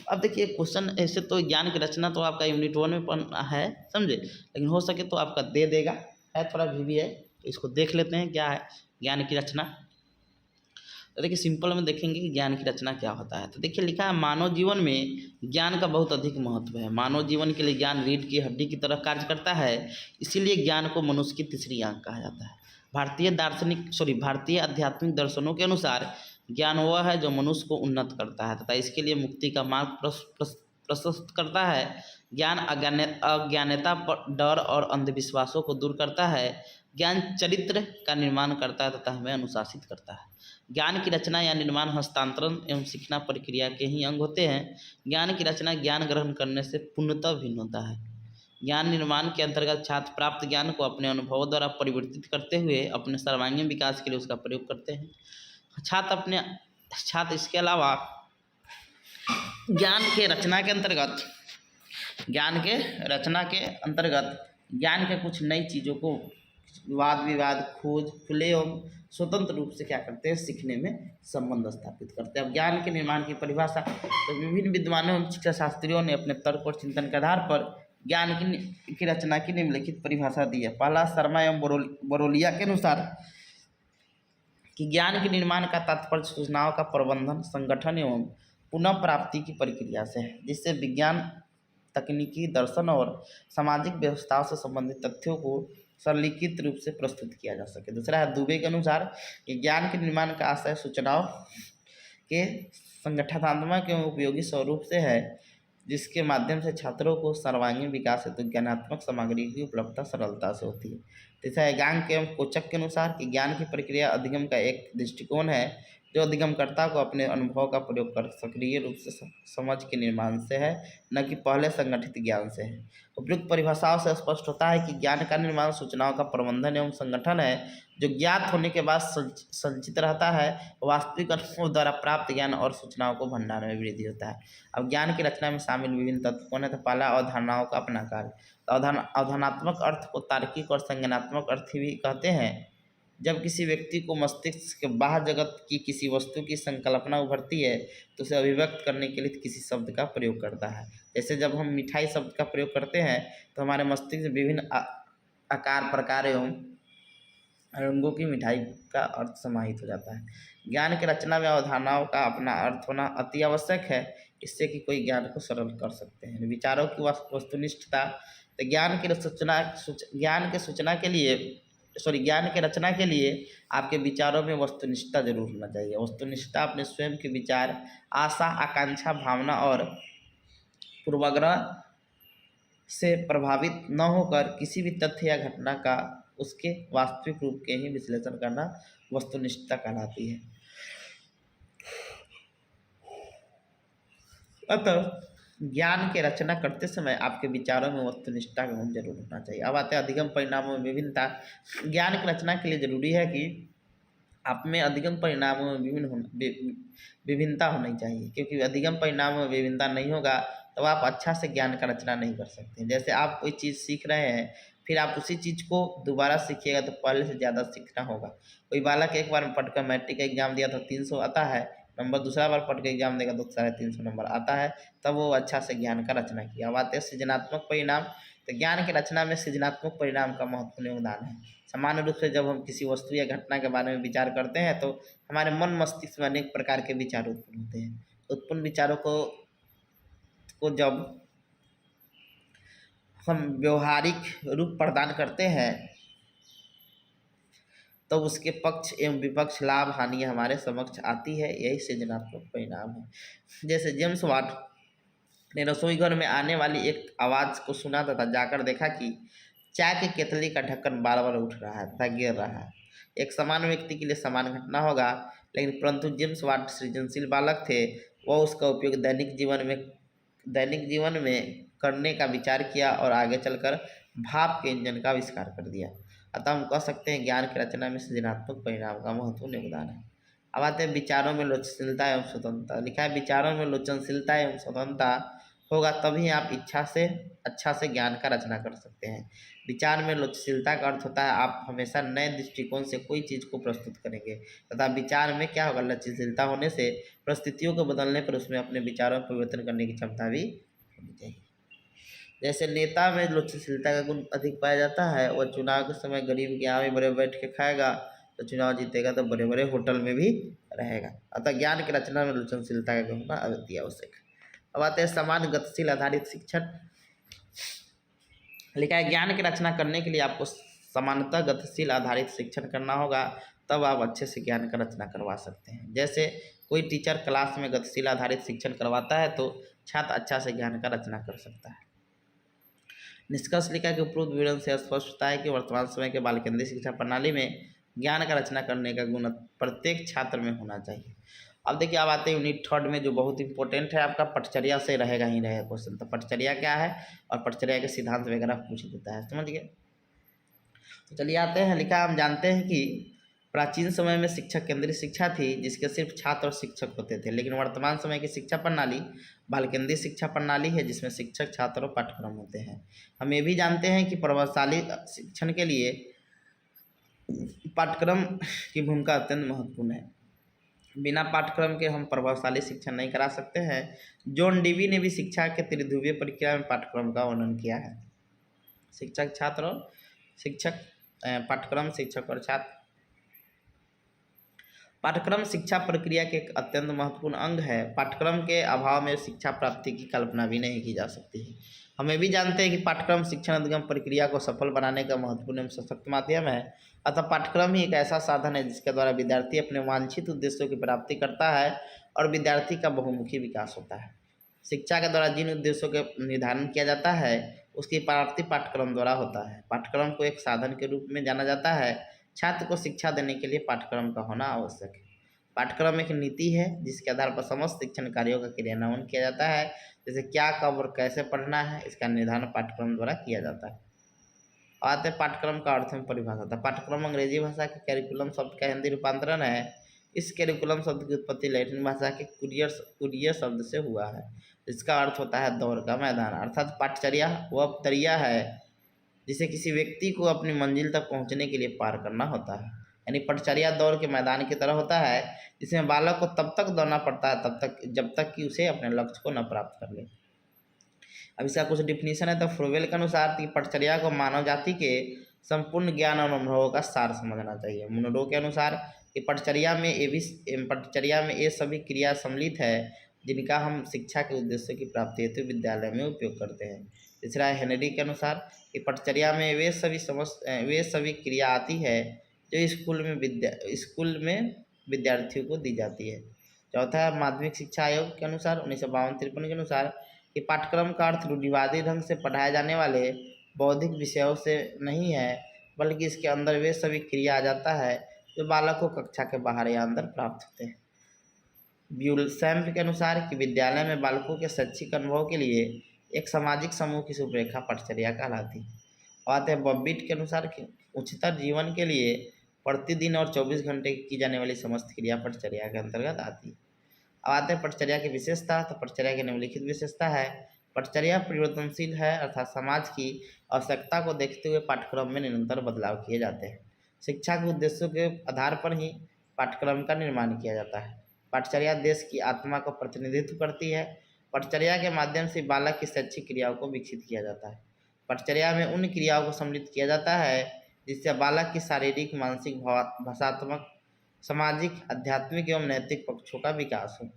S1: अब देखिए क्वेश्चन ऐसे तो ज्ञान की रचना तो आपका यूनिट 1 में है, समझे, लेकिन हो सके तो आपका दे देगा, है थोड़ा भी है, इसको देख लेते हैं क्या है ज्ञान की रचना। तो देखिए सिंपल में देखेंगे कि ज्ञान की रचना क्या होता है। तो देखिए लिखा है मानव जीवन में ज्ञान का बहुत अधिक महत्व है। मानव जीवन के लिए ज्ञान रीढ़ की हड्डी की तरह कार्य करता है, इसीलिए ज्ञान को मनुष्य की तीसरी आंख कहा जाता है। भारतीय आध्यात्मिक दर्शनों के अनुसार ज्ञान वह है जो मनुष्य को उन्नत करता है तथा इसके लिए मुक्ति का मार्ग प्रशस्त करता है। ज्ञान अज्ञानता, डर और अंधविश्वासों को दूर करता है। ज्ञान चरित्र का निर्माण करता है तथा हमें अनुशासित करता है। ज्ञान की रचना या निर्माण हस्तांतरण एवं सीखना प्रक्रिया के ही अंग होते हैं। ज्ञान की रचना ज्ञान ग्रहण करने से पूर्णतः भिन्न होता है। ज्ञान निर्माण के अंतर्गत छात्र प्राप्त ज्ञान को अपने अनुभवों द्वारा परिवर्तित करते हुए अपने सर्वांगीण विकास के लिए उसका प्रयोग करते हैं। छात्र इसके अलावा ज्ञान के रचना के अंतर्गत ज्ञान के कुछ नई चीज़ों को वाद विवाद, खोज, खुले एवं स्वतंत्र रूप से क्या करते हैं, सीखने में संबंध स्थापित करते हैं। अब ज्ञान के निर्माण की परिभाषा तो विभिन्न विद्वानों एवं शिक्षा शास्त्रियों ने अपने तर्क और चिंतन के आधार पर ज्ञान की रचना की निम्नलिखित परिभाषा दी है। पहला शर्मा एवं बरोलिया के अनुसार कि ज्ञान के निर्माण का तात्पर्य सूचनाओं का प्रबंधन, संगठन एवं पुनः प्राप्ति की प्रक्रिया से है, जिससे विज्ञान, तकनीकी, दर्शन और सामाजिक व्यवस्थाओं से संबंधित तथ्यों को सरलीकृत रूप से प्रस्तुत किया जा सके। दूसरा है दुबे के अनुसार कि ज्ञान के निर्माण का आशय सूचनाओं के संगठनात्मक एवं उपयोगी स्वरूप से है, जिसके माध्यम से छात्रों को सर्वांगीण विकास हेतु ज्ञानात्मक सामग्री की उपलब्धता सरलता से होती है। तीसरा है गांग एवं कोचक के अनुसार कि ज्ञान की प्रक्रिया अधिगम का एक दृष्टिकोण है जो अधिगमकर्ता को अपने अनुभव का प्रयोग कर सक्रिय रूप से समझ के निर्माण से है, न कि पहले संगठित ज्ञान से है। उपयुक्त परिभाषाओं से स्पष्ट होता है कि ज्ञान का निर्माण सूचनाओं का प्रबंधन एवं संगठन है जो ज्ञात होने के बाद संचित रहता है। वास्तविक अनुभव द्वारा प्राप्त ज्ञान और सूचनाओं को भंडार में वृद्धि होता है। अब ज्ञान की रचना में शामिल विभिन्न तत्व कौन है, तो पहला अवधारणाओं का अपना कार्य। अवधारणात्मक अर्थ को तार्किक और संज्ञानात्मक अर्थ भी कहते हैं। जब किसी व्यक्ति को मस्तिष्क के बाह्य जगत की किसी वस्तु की संकल्पना उभरती है तो उसे अभिव्यक्त करने के लिए किसी शब्द का प्रयोग करता है। जैसे जब हम मिठाई शब्द का प्रयोग करते हैं तो हमारे मस्तिष्क में विभिन्न आकार, प्रकार एवं रंगों की मिठाई का अर्थ समाहित हो जाता है। ज्ञान की रचना में अवधारणाओं का अपना अर्थ होना अति आवश्यक है, इससे कि कोई ज्ञान को सरल कर सकते हैं। विचारों की वस्तुनिष्ठता, तो ज्ञान की रचना के लिए आपके विचारों में वस्तुनिष्ठता जरूर होना चाहिए। वस्तुनिष्ठता अपने स्वयं के विचार, आशा, आकांक्षा, भावना और पूर्वाग्रह से प्रभावित न होकर किसी भी तथ्य या घटना का उसके वास्तविक रूप के ही विश्लेषण करना वस्तुनिष्ठता कहलाती है। अतः ज्ञान की रचना करते समय आपके विचारों में वस्तुनिष्ठता का गुण जरूर होना चाहिए। अब आते हैं अधिगम परिणामों में विभिन्नता। ज्ञान की रचना के लिए जरूरी है कि आप में अधिगम परिणामों में विभिन्नता होनी चाहिए, क्योंकि अधिगम परिणामों में विभिन्नता नहीं होगा तो आप अच्छा से ज्ञान का रचना नहीं कर सकते। जैसे आप कोई चीज़ सीख रहे हैं, फिर आप उसी चीज़ को दोबारा सीखिएगा तो पहले से ज़्यादा सीखना होगा। कोई बालक एक बार में पढ़कर मैट्रिक का एग्जाम दिया तो 300 आता है नंबर, दूसरा बार पढ़ के एग्जाम देगा तो 350 नंबर आता है, तब वो अच्छा से ज्ञान का रचना किया। अब आते हैं सृजनात्मक परिणाम। तो ज्ञान की रचना में सृजनात्मक परिणाम का महत्वपूर्ण योगदान है। सामान्य रूप से जब हम किसी वस्तु या घटना के बारे में विचार करते हैं तो हमारे मन मस्तिष्क में अनेक प्रकार के विचार उत्पन्न होते हैं। उत्पन्न विचारों को जब हम व्यवहारिक रूप प्रदान करते हैं तो उसके पक्ष एवं विपक्ष, लाभ हानि हमारे समक्ष आती है। यही सृजनात्मक परिणाम है। जैसे जेम्स वाट ने रसोई घर में आने वाली एक आवाज़ को सुना तथा जाकर देखा कि चाय के केतली का ढक्कन बार बार उठ रहा है तथा गिर रहा है। एक समान व्यक्ति के लिए समान घटना होगा, लेकिन परंतु जेम्स वाट सृजनशील बालक थे। वह उसका उपयोग दैनिक जीवन में करने का विचार किया और आगे चलकर भाप के इंजन का आविष्कार कर दिया। अतः हम कह सकते हैं ज्ञान की रचना में सृजनात्मक परिणाम का महत्वपूर्ण योगदान है। अब आते हैं विचारों में लोचनशीलता एवं स्वतंत्रता। लिखा है विचारों में लोचनशीलता एवं स्वतंत्रता होगा तभी आप इच्छा से अच्छा से ज्ञान का रचना कर सकते हैं। विचार में लोचनशीलता का अर्थ होता है आप हमेशा नए दृष्टिकोण से कोई चीज़ को प्रस्तुत करेंगे तथा विचार में क्या होगा, लचीलता होने से परिस्थितियों को बदलने पर उसमें अपने विचारों में परिवर्तन करने की क्षमता भी होनी चाहिए। जैसे नेता में लोचनशीलता का गुण अधिक पाया जाता है, वह चुनाव के समय गरीब के यहाँ भी बड़े बैठ के खाएगा, तो चुनाव जीतेगा तो बड़े बड़े होटल में भी रहेगा। अतः ज्ञान की रचना में लोचनशीलता का होना अति आवश्यक है। अब आते हैं समान गतिशील आधारित शिक्षण। लिखा है ज्ञान की रचना करने के लिए आपको समानता गतिशील आधारित शिक्षण करना होगा, तब आप अच्छे से ज्ञान का रचना करवा सकते हैं। जैसे कोई टीचर क्लास में गतिशील आधारित शिक्षण करवाता है तो छात्र अच्छा से ज्ञान का रचना कर सकता है। निष्कर्ष लिखा कि उपरोक्त विवरण से स्पष्ट होता है कि वर्तमान समय के बाल केंद्रीय शिक्षा प्रणाली में ज्ञान का रचना करने का गुण प्रत्येक छात्र में होना चाहिए। अब देखिए, अब आते हैं यूनिट 3 में जो बहुत इंपॉर्टेंट है, आपका पटचर्या से रहेगा ही रहेगा क्वेश्चन। तो पटचर्या क्या है और पटचर्या के सिद्धांत वगैरह पूछ देता है, समझ गए। तो चलिए आते हैं। लिखा हम जानते हैं कि प्राचीन समय में शिक्षक केंद्रीय शिक्षा थी जिसके सिर्फ छात्र और शिक्षक होते थे, लेकिन वर्तमान समय की शिक्षा प्रणाली बाल केंद्रीय शिक्षा प्रणाली है जिसमें शिक्षक, छात्र और पाठ्यक्रम होते हैं। हम ये भी जानते हैं कि प्रभावशाली शिक्षण के लिए पाठ्यक्रम की भूमिका अत्यंत महत्वपूर्ण है। बिना पाठ्यक्रम के हम प्रभावशाली शिक्षा नहीं करा सकते हैं। जॉन डीवी ने भी शिक्षा के त्रिध्रुवीय प्रक्रिया में पाठ्यक्रम का वर्णन किया है। शिक्षक, छात्र और शिक्षक, पाठ्यक्रम, शिक्षक और छात्र। पाठ्यक्रम शिक्षा प्रक्रिया के एक अत्यंत महत्वपूर्ण अंग है। पाठ्यक्रम के अभाव में शिक्षा प्राप्ति की कल्पना भी नहीं की जा सकती है। हमें भी जानते हैं कि पाठ्यक्रम शिक्षण अधिगम प्रक्रिया को सफल बनाने का महत्वपूर्ण एवं सशक्त माध्यम है। अतः पाठ्यक्रम ही एक ऐसा साधन है जिसके द्वारा विद्यार्थी अपने वांछित उद्देश्यों की प्राप्ति करता है और विद्यार्थी का बहुमुखी विकास होता है। शिक्षा के द्वारा जिन उद्देश्यों का निर्धारण किया जाता है उसकी प्राप्ति पाठ्यक्रम द्वारा होता है। पाठ्यक्रम को एक साधन के रूप में जाना जाता है। छात्र को शिक्षा देने के लिए पाठ्यक्रम का होना आवश्यक है। पाठ्यक्रम एक नीति है जिसके आधार पर समस्त शिक्षण कार्यों का क्रियान्वयन किया जाता है। जैसे क्या, कब और कैसे पढ़ना है, इसका निर्धारण पाठ्यक्रम द्वारा किया जाता है। आते हैं पाठ्यक्रम का अर्थ में परिभाषा था। पाठ्यक्रम अंग्रेजी भाषा के कैरिकुलम शब्द का हिंदी रूपांतरण है। इस कैरिकुलम शब्द की उत्पत्ति लैटिन भाषा के कुरियर शब्द से हुआ है, जिसका अर्थ होता है दौड़ का मैदान। अर्थात पाठचर्या वह तरिया है जिसे किसी व्यक्ति को अपनी मंजिल तक पहुंचने के लिए पार करना होता है। यानी पटचर्या दौड़ के मैदान की तरह होता है जिसमें बालक को तब तक दौड़ना पड़ता है तब तक जब तक कि उसे अपने लक्ष्य को न प्राप्त कर ले। अब इसका कुछ डिफिनीशन है। तो फ्रोवेल के अनुसार कि पटचर्या को मानव जाति के संपूर्ण ज्ञान और अनुभवों का सार समझना चाहिए। मुनरो के अनुसार कि पटचर्या में ये सभी क्रिया सम्मिलित है जिनका हम शिक्षा के उद्देश्य की प्राप्ति हेतु विद्यालय में उपयोग करते हैं। तीसरा है हेनरी के अनुसार कि पटचर्या में वे सभी क्रिया आती है जो स्कूल में विद्यार्थियों को दी जाती है। चौथा है माध्यमिक शिक्षा आयोग के अनुसार 1952-53 के अनुसार कि पाठ्यक्रम का अर्थ रूढ़िवादी ढंग से पढ़ाए जाने वाले बौद्धिक विषयों से नहीं है, बल्कि इसके अंदर वे सभी क्रिया आ जाता है जो बालक को कक्षा के बाहर या अंदर प्राप्त होते हैं। ब्यूलसैम्प के अनुसार कि विद्यालय में बालकों के शैक्षिक अनुभव के लिए एक सामाजिक समूह की रूपरेखा पटचर्या कहलाती है। और आते हैं बॉबिट के अनुसार कि उच्चतर जीवन के लिए प्रतिदिन और 24 घंटे की जाने वाली समस्त क्रिया पटचर्या के अंतर्गत आती है। अब आते हैं पटचर्या की विशेषता। तो पटचर्या की निम्नलिखित विशेषता है। पटचर्या परिवर्तनशील है, अर्थात समाज की आवश्यकता को देखते हुए पाठ्यक्रम में निरंतर बदलाव किए जाते हैं। शिक्षा के उद्देश्यों के आधार पर ही पाठ्यक्रम का निर्माण किया जाता है। पाठचर्या देश की आत्मा का प्रतिनिधित्व करती है। पटचर्या के माध्यम से बालक की शैक्षिक क्रियाओं को विकसित किया जाता है। पटचर्या में उन क्रियाओं को सम्मिलित किया जाता है जिससे बालक की शारीरिक, मानसिक, भाषात्मक, सामाजिक, आध्यात्मिक एवं नैतिक पक्षों का विकास हो।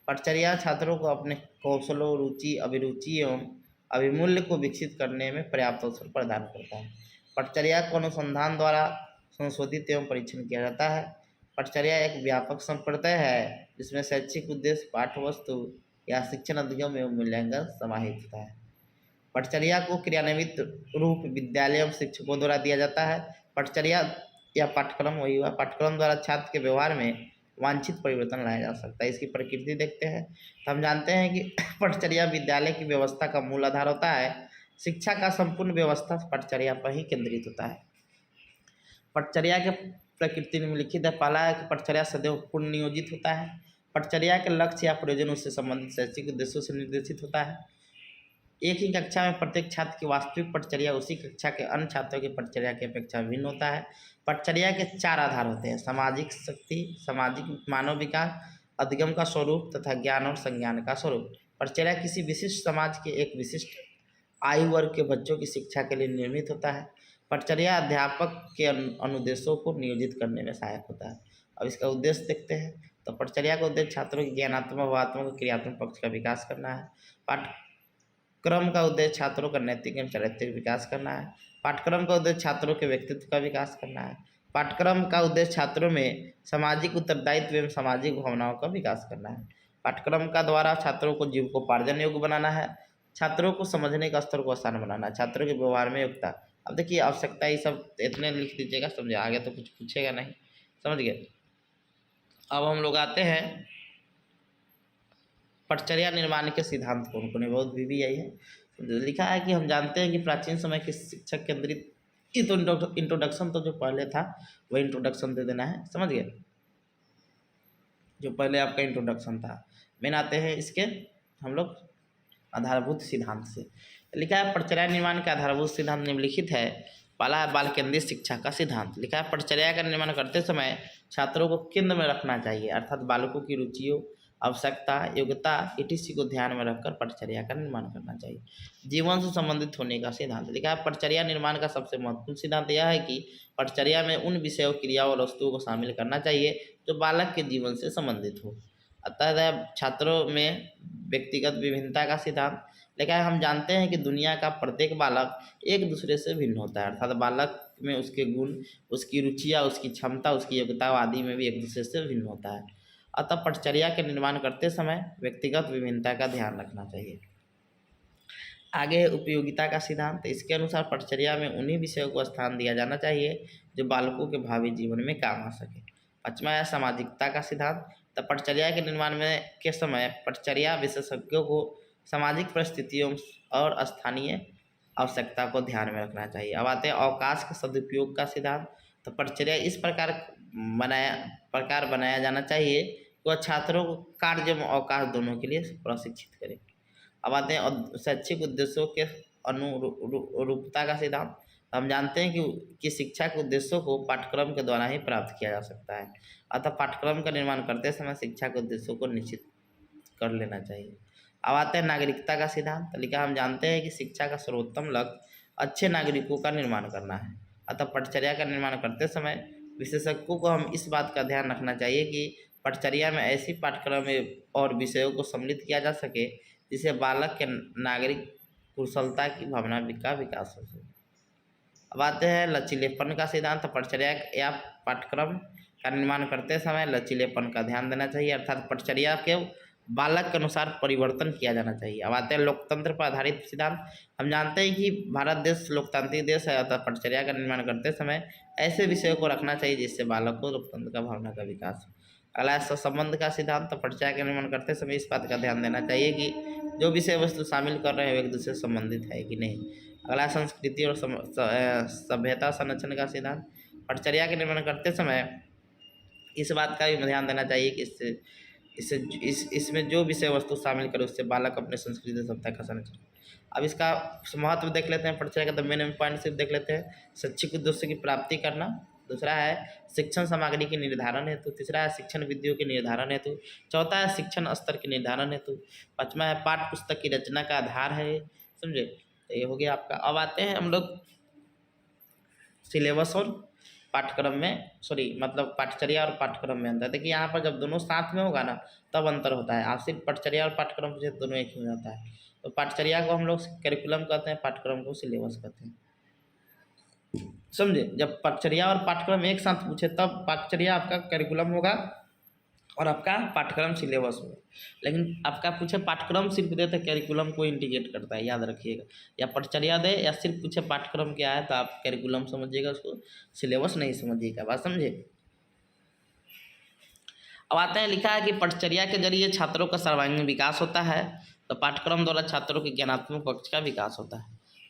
S1: पटचर्या छात्रों को अपने कौशलों, रुचि, अभिरुचि एवं अभिमूल्य को विकसित करने में पर्याप्त अवसर प्रदान करता है। पटचर्या को अनुसंधान द्वारा संशोधित एवं परीक्षण किया जाता है। पटचर्या एक व्यापक संप्रदाय है जिसमें शैक्षिक उद्देश्य, पाठ्यवस्तु या शिक्षण अधिगम एवं मूल्यांकन समाहित होता है। पटचर्या को क्रियान्वित रूप विद्यालय एवं शिक्षकों द्वारा दिया जाता है। पटचर्या या पाठ्यक्रम वही हुआ, पाठ्यक्रम द्वारा छात्र के व्यवहार में वांछित परिवर्तन लाया जा सकता है। इसकी प्रकृति देखते हैं तो हम जानते हैं कि पटचर्या विद्यालय की व्यवस्था का मूल आधार होता है। शिक्षा का संपूर्ण व्यवस्था पटचर्या पर ही केंद्रित होता है। पटचर्या के प्रकृति निम्नलिखित है। पहला है कि पटचर्या सदैव पूर्ण नियोजित होता है। पटचर्या के लक्ष्य या प्रयोजनों से संबंधित शैक्षिक उद्देश्यों से निर्देशित होता है। एक ही कक्षा में प्रत्येक छात्र की वास्तविक पटचर्या उसी कक्षा के अन्य छात्रों की पटचर्या की अपेक्षा भिन्न होता है। पटचर्या के 4 आधार होते हैं: सामाजिक शक्ति, सामाजिक मानव विकास, अधिगम का स्वरूप तथा ज्ञान और संज्ञान का स्वरूप। पटचर्या किसी विशिष्ट समाज के एक विशिष्ट आयु वर्ग के बच्चों की शिक्षा के लिए निर्मित होता है। पटचर्या अध्यापक के अनुदेशों को नियोजित करने में सहायक होता है। अब इसका उद्देश्य देखते हैं। तो पटचर्या का उद्देश्य छात्रों के ज्ञानात्मक, भावात्मक और क्रियात्मक पक्ष का विकास करना है। पाठ्यक्रम का उद्देश्य छात्रों का नैतिक एवं चारित्रिक विकास करना है। पाठ्यक्रम का उद्देश्य छात्रों के व्यक्तित्व का विकास करना है। पाठ्यक्रम का उद्देश्य छात्रों में सामाजिक उत्तरदायित्व एवं सामाजिक भावनाओं का विकास करना है। पाठ्यक्रम का द्वारा छात्रों को जीविकोपार्जन योग्य बनाना है। छात्रों को समझने का स्तर को आसान बनाना है। छात्रों के व्यवहार में योग्यता। अब देखिए, आवश्यकता ये सब इतने लिख दीजिएगा, समझे, आगे तो कुछ पूछेगा नहीं, समझ गए। अब हम लोग आते हैं पटचर्या निर्माण के सिद्धांत कौन कौन है। बहुत भी यही है, लिखा है कि हम जानते हैं कि प्राचीन समय के शिक्षक केंद्रित, ये तो इंट्रोडक्शन तो जो पहले था वही इंट्रोडक्शन दे देना है, समझ गए, जो पहले आपका इंट्रोडक्शन था। मेन आते हैं इसके हम लोग आधारभूत सिद्धांत से। लिखा है पटचर्या निर्माण का आधारभूत सिद्धांत निम्नलिखित है। पहला है बाल केंद्रित शिक्षा का सिद्धांत। लिखा है पटचर्या का निर्माण करते समय छात्रों को केंद्र में रखना चाहिए, अर्थात बालकों की रुचियों, आवश्यकता, योग्यता etc को ध्यान में रखकर पटचर्या का निर्माण करना चाहिए। जीवन से संबंधित होने का सिद्धांत। लिखा है पटचर्या निर्माण का सबसे महत्वपूर्ण सिद्धांत यह है कि पटचर्या में उन विषयों, क्रियाओं और वस्तुओं को शामिल करना चाहिए जो बालक के जीवन से संबंधित हो। अतः छात्रों में व्यक्तिगत विभिन्नता का सिद्धांत। लिखा है हम जानते हैं कि दुनिया का प्रत्येक बालक एक दूसरे से भिन्न होता है, अर्थात बालक में उसके गुण, उसकी रुचियाँ, उसकी क्षमता, उसकी योग्यता आदि में भी एक दूसरे से भिन्न होता है। अतः पटचर्या के निर्माण करते समय व्यक्तिगत विभिन्नता का ध्यान रखना चाहिए। आगे है उपयोगिता का सिद्धांत। इसके अनुसार पटचर्या में उन्हीं विषयों को स्थान दिया जाना चाहिए जो बालकों के भावी जीवन में काम आ सके। पाँचवा है सामाजिकता का सिद्धांत। तो पटचर्या के निर्माण में के समय पटचर्या विशेषज्ञों को सामाजिक परिस्थितियों और स्थानीय आवश्यकता को ध्यान में रखना चाहिए। अब आते हैं अवकाश के सदुपयोग का सिद्धांत। तो पटचर्या इस प्रकार बनाया जाना चाहिए कि वह छात्रों को कार्य एवं अवकाश दोनों के लिए प्रशिक्षित करे। अब आते हैं शैक्षिक उद्देश्यों के अनुरूपता का सिद्धांत। हम जानते हैं कि शिक्षा के उद्देश्यों को पाठ्यक्रम के द्वारा ही प्राप्त किया जा सकता है, अतः पाठ्यक्रम का निर्माण करते समय शिक्षा के उद्देश्यों को निश्चित कर लेना चाहिए। अब आते हैं नागरिकता का सिद्धांत। लिखा हम जानते हैं कि शिक्षा का सर्वोत्तम लक्ष्य अच्छे नागरिकों का निर्माण करना है, अतः पटचर्या का निर्माण करते समय विशेषज्ञों को हम इस बात का ध्यान रखना चाहिए कि पटचर्या में ऐसी पाठ्यक्रम और विषयों को सम्मिलित किया जा सके जिससे बालक के नागरिक कुशलता की भावना का विकास हो सके। अब आते हैं लचीलेपन का सिद्धांत। पटचर्या या पाठ्यक्रम का निर्माण करते समय लचीलेपन का ध्यान देना चाहिए, अर्थात पटचर्या के बालक के अनुसार परिवर्तन किया जाना चाहिए। अब आते हैं लोकतंत्र पर आधारित सिद्धांत। हम जानते हैं कि भारत देश लोकतांत्रिक देश है, अतः पटचर्या का निर्माण करते समय ऐसे विषयों को रखना चाहिए जिससे बालक को लोकतंत्र का भावना का विकास हो। अगला है सहसंबंध का सिद्धांत। तो पटचर्या का निर्माण करते समय इस बात का ध्यान देना चाहिए कि जो विषय वस्तु शामिल कर रहे हैं एक दूसरे से संबंधित है कि नहीं। अगला संस्कृति और सभ्यता संरक्षण का सिद्धांत। पटचर्या के निर्माण करते समय इस बात का भी ध्यान देना चाहिए कि इसमें जो विषय वस्तु शामिल करे उससे बालक अपने संस्कृति और सभ्यता का संरक्षण। अब इसका महत्व देख लेते हैं। पटचर्या का मेन पॉइंट सिर्फ देख लेते हैं। शैक्षिक उद्देश्य की प्राप्ति करना, दूसरा है शिक्षण सामग्री के निर्धारण हेतु, तीसरा है शिक्षण विधियों के निर्धारण हेतु, चौथा है शिक्षण स्तर के निर्धारण हेतु, पाँचवा है पाठ्य पुस्तक की रचना का आधार है। समझे, तो ये हो गया आपका। अब आते हैं हम लोग सिलेबस और पाठ्यक्रम में, मतलब पाठचर्या और पाठ्यक्रम में अंतर। देखिए यहाँ पर जब दोनों साथ में होगा ना तब अंतर होता है। आप सिर्फ पाठचर्या और पाठ्यक्रम से दोनों एक ही हो जाता है। तो पाठचर्या को हम लोग करिकुलम कहते हैं, पाठ्यक्रम को सिलेबस कहते हैं। समझे, जब पाठचर्या और पाठ्यक्रम एक साथ पूछे तब पाठचर्या आपका करिकुलम होगा और आपका पाठ्यक्रम सिलेबस होगा। लेकिन आपका पूछे पाठ्यक्रम सिर्फ दे तो करिकुलम को इंटीग्रेट करता है, याद रखिएगा। या पटचर्या दे या सिर्फ पूछे पाठ्यक्रम क्या है तो आप करिकुलम समझिएगा, उसको सिलेबस नहीं समझिएगा। बात समझे। अब आते हैं, लिखा है कि पटचर्या के जरिए छात्रों का सर्वांगीण विकास होता है, तो पाठ्यक्रम द्वारा छात्रों के ज्ञानात्मक पक्ष का विकास होता है।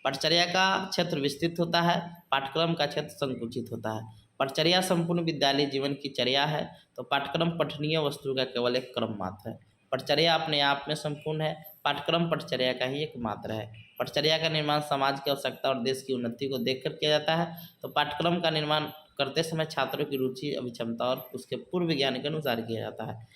S1: पटचर्या का क्षेत्र विस्तृत होता है, पाठ्यक्रम का क्षेत्र संकुचित होता है। पटचर्या संपूर्ण विद्यालय जीवन की चर्या है। तो पाठ्यक्रम पठनीय वस्तु का केवल एक क्रम मात्र है। पटचर्या अपने आप में संपूर्ण है, पाठ्यक्रम पटचर्या का ही एक मात्र है। पटचर्या का निर्माण समाज की आवश्यकता और देश की उन्नति को देखकर किया जाता है। तो पाठ्यक्रम का निर्माण करते समय छात्रों की रुचि, अभिक्षमता और उसके पूर्व ज्ञान के अनुसार किया जाता है।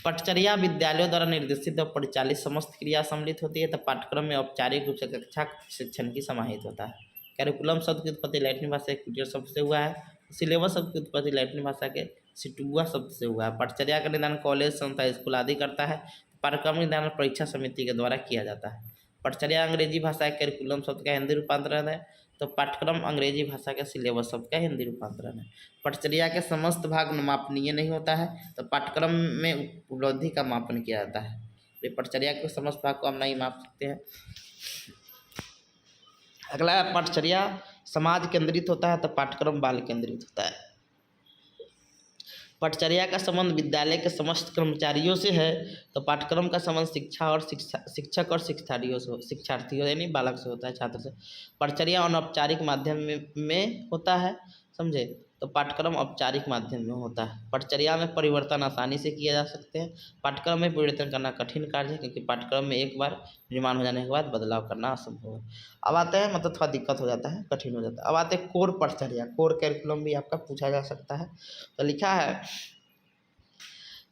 S1: पटचर्या विद्यालयों द्वारा निर्देशित और परिचालित समस्त क्रिया सम्मिलित होती है। तो पाठ्यक्रम में औपचारिक रूप से कक्षा शिक्षण की समाहित होता है। कैरिकुलम शब्द की उत्पत्ति लैटिन भाषा के क्यूटियर शब्द से हुआ है। सिलेबस शब्द की उत्पत्ति लैटिन भाषा के सिटुआ शब्द से हुआ है। पटचर्या का निदान कॉलेज, संस्था, स्कूल आदि करता है। पाठ्यक्रम निदान परीक्षा समिति के द्वारा किया जाता है। पटचर्या अंग्रेजी भाषा के कैरिकुलम शब्द का हिंदी रूपांतरण है। तो पाठ्यक्रम अंग्रेजी भाषा के सिलेबस शब्द का हिंदी रूपांतरण है। पटचर्या के समस्त भाग मापनीय नहीं होता है। तो पाठ्यक्रम में उपलब्धि का मापन किया जाता है। ये पटचर्या के समस्त भाग को हम नहीं माप सकते हैं। अगला है पटचर्या समाज केंद्रित होता है। तो पाठ्यक्रम बाल केंद्रित होता है। पटचर्या का संबंध विद्यालय के समस्त कर्मचारियों से है। तो पाठ्यक्रम का संबंध शिक्षक और शिक्षार्थियों यानी बालक से होता है, छात्र से। पटचर्या अनौपचारिक माध्यम में होता है, समझे। तो पाठ्यक्रम औपचारिक माध्यम में होता है। पटचर्या में परिवर्तन आसानी से किए जा सकते हैं। पाठ्यक्रम में परिवर्तन करना कठिन कार्य है, क्योंकि पाठ्यक्रम में एक बार निर्माण हो जाने के बाद बदलाव करना असंभव है। अब आते हैं, मतलब थोड़ा दिक्कत हो जाता है, कठिन हो जाता है। अब आते हैं कोर पटचर्या। कोर कैरिकुलम भी आपका पूछा जा सकता है। तो लिखा है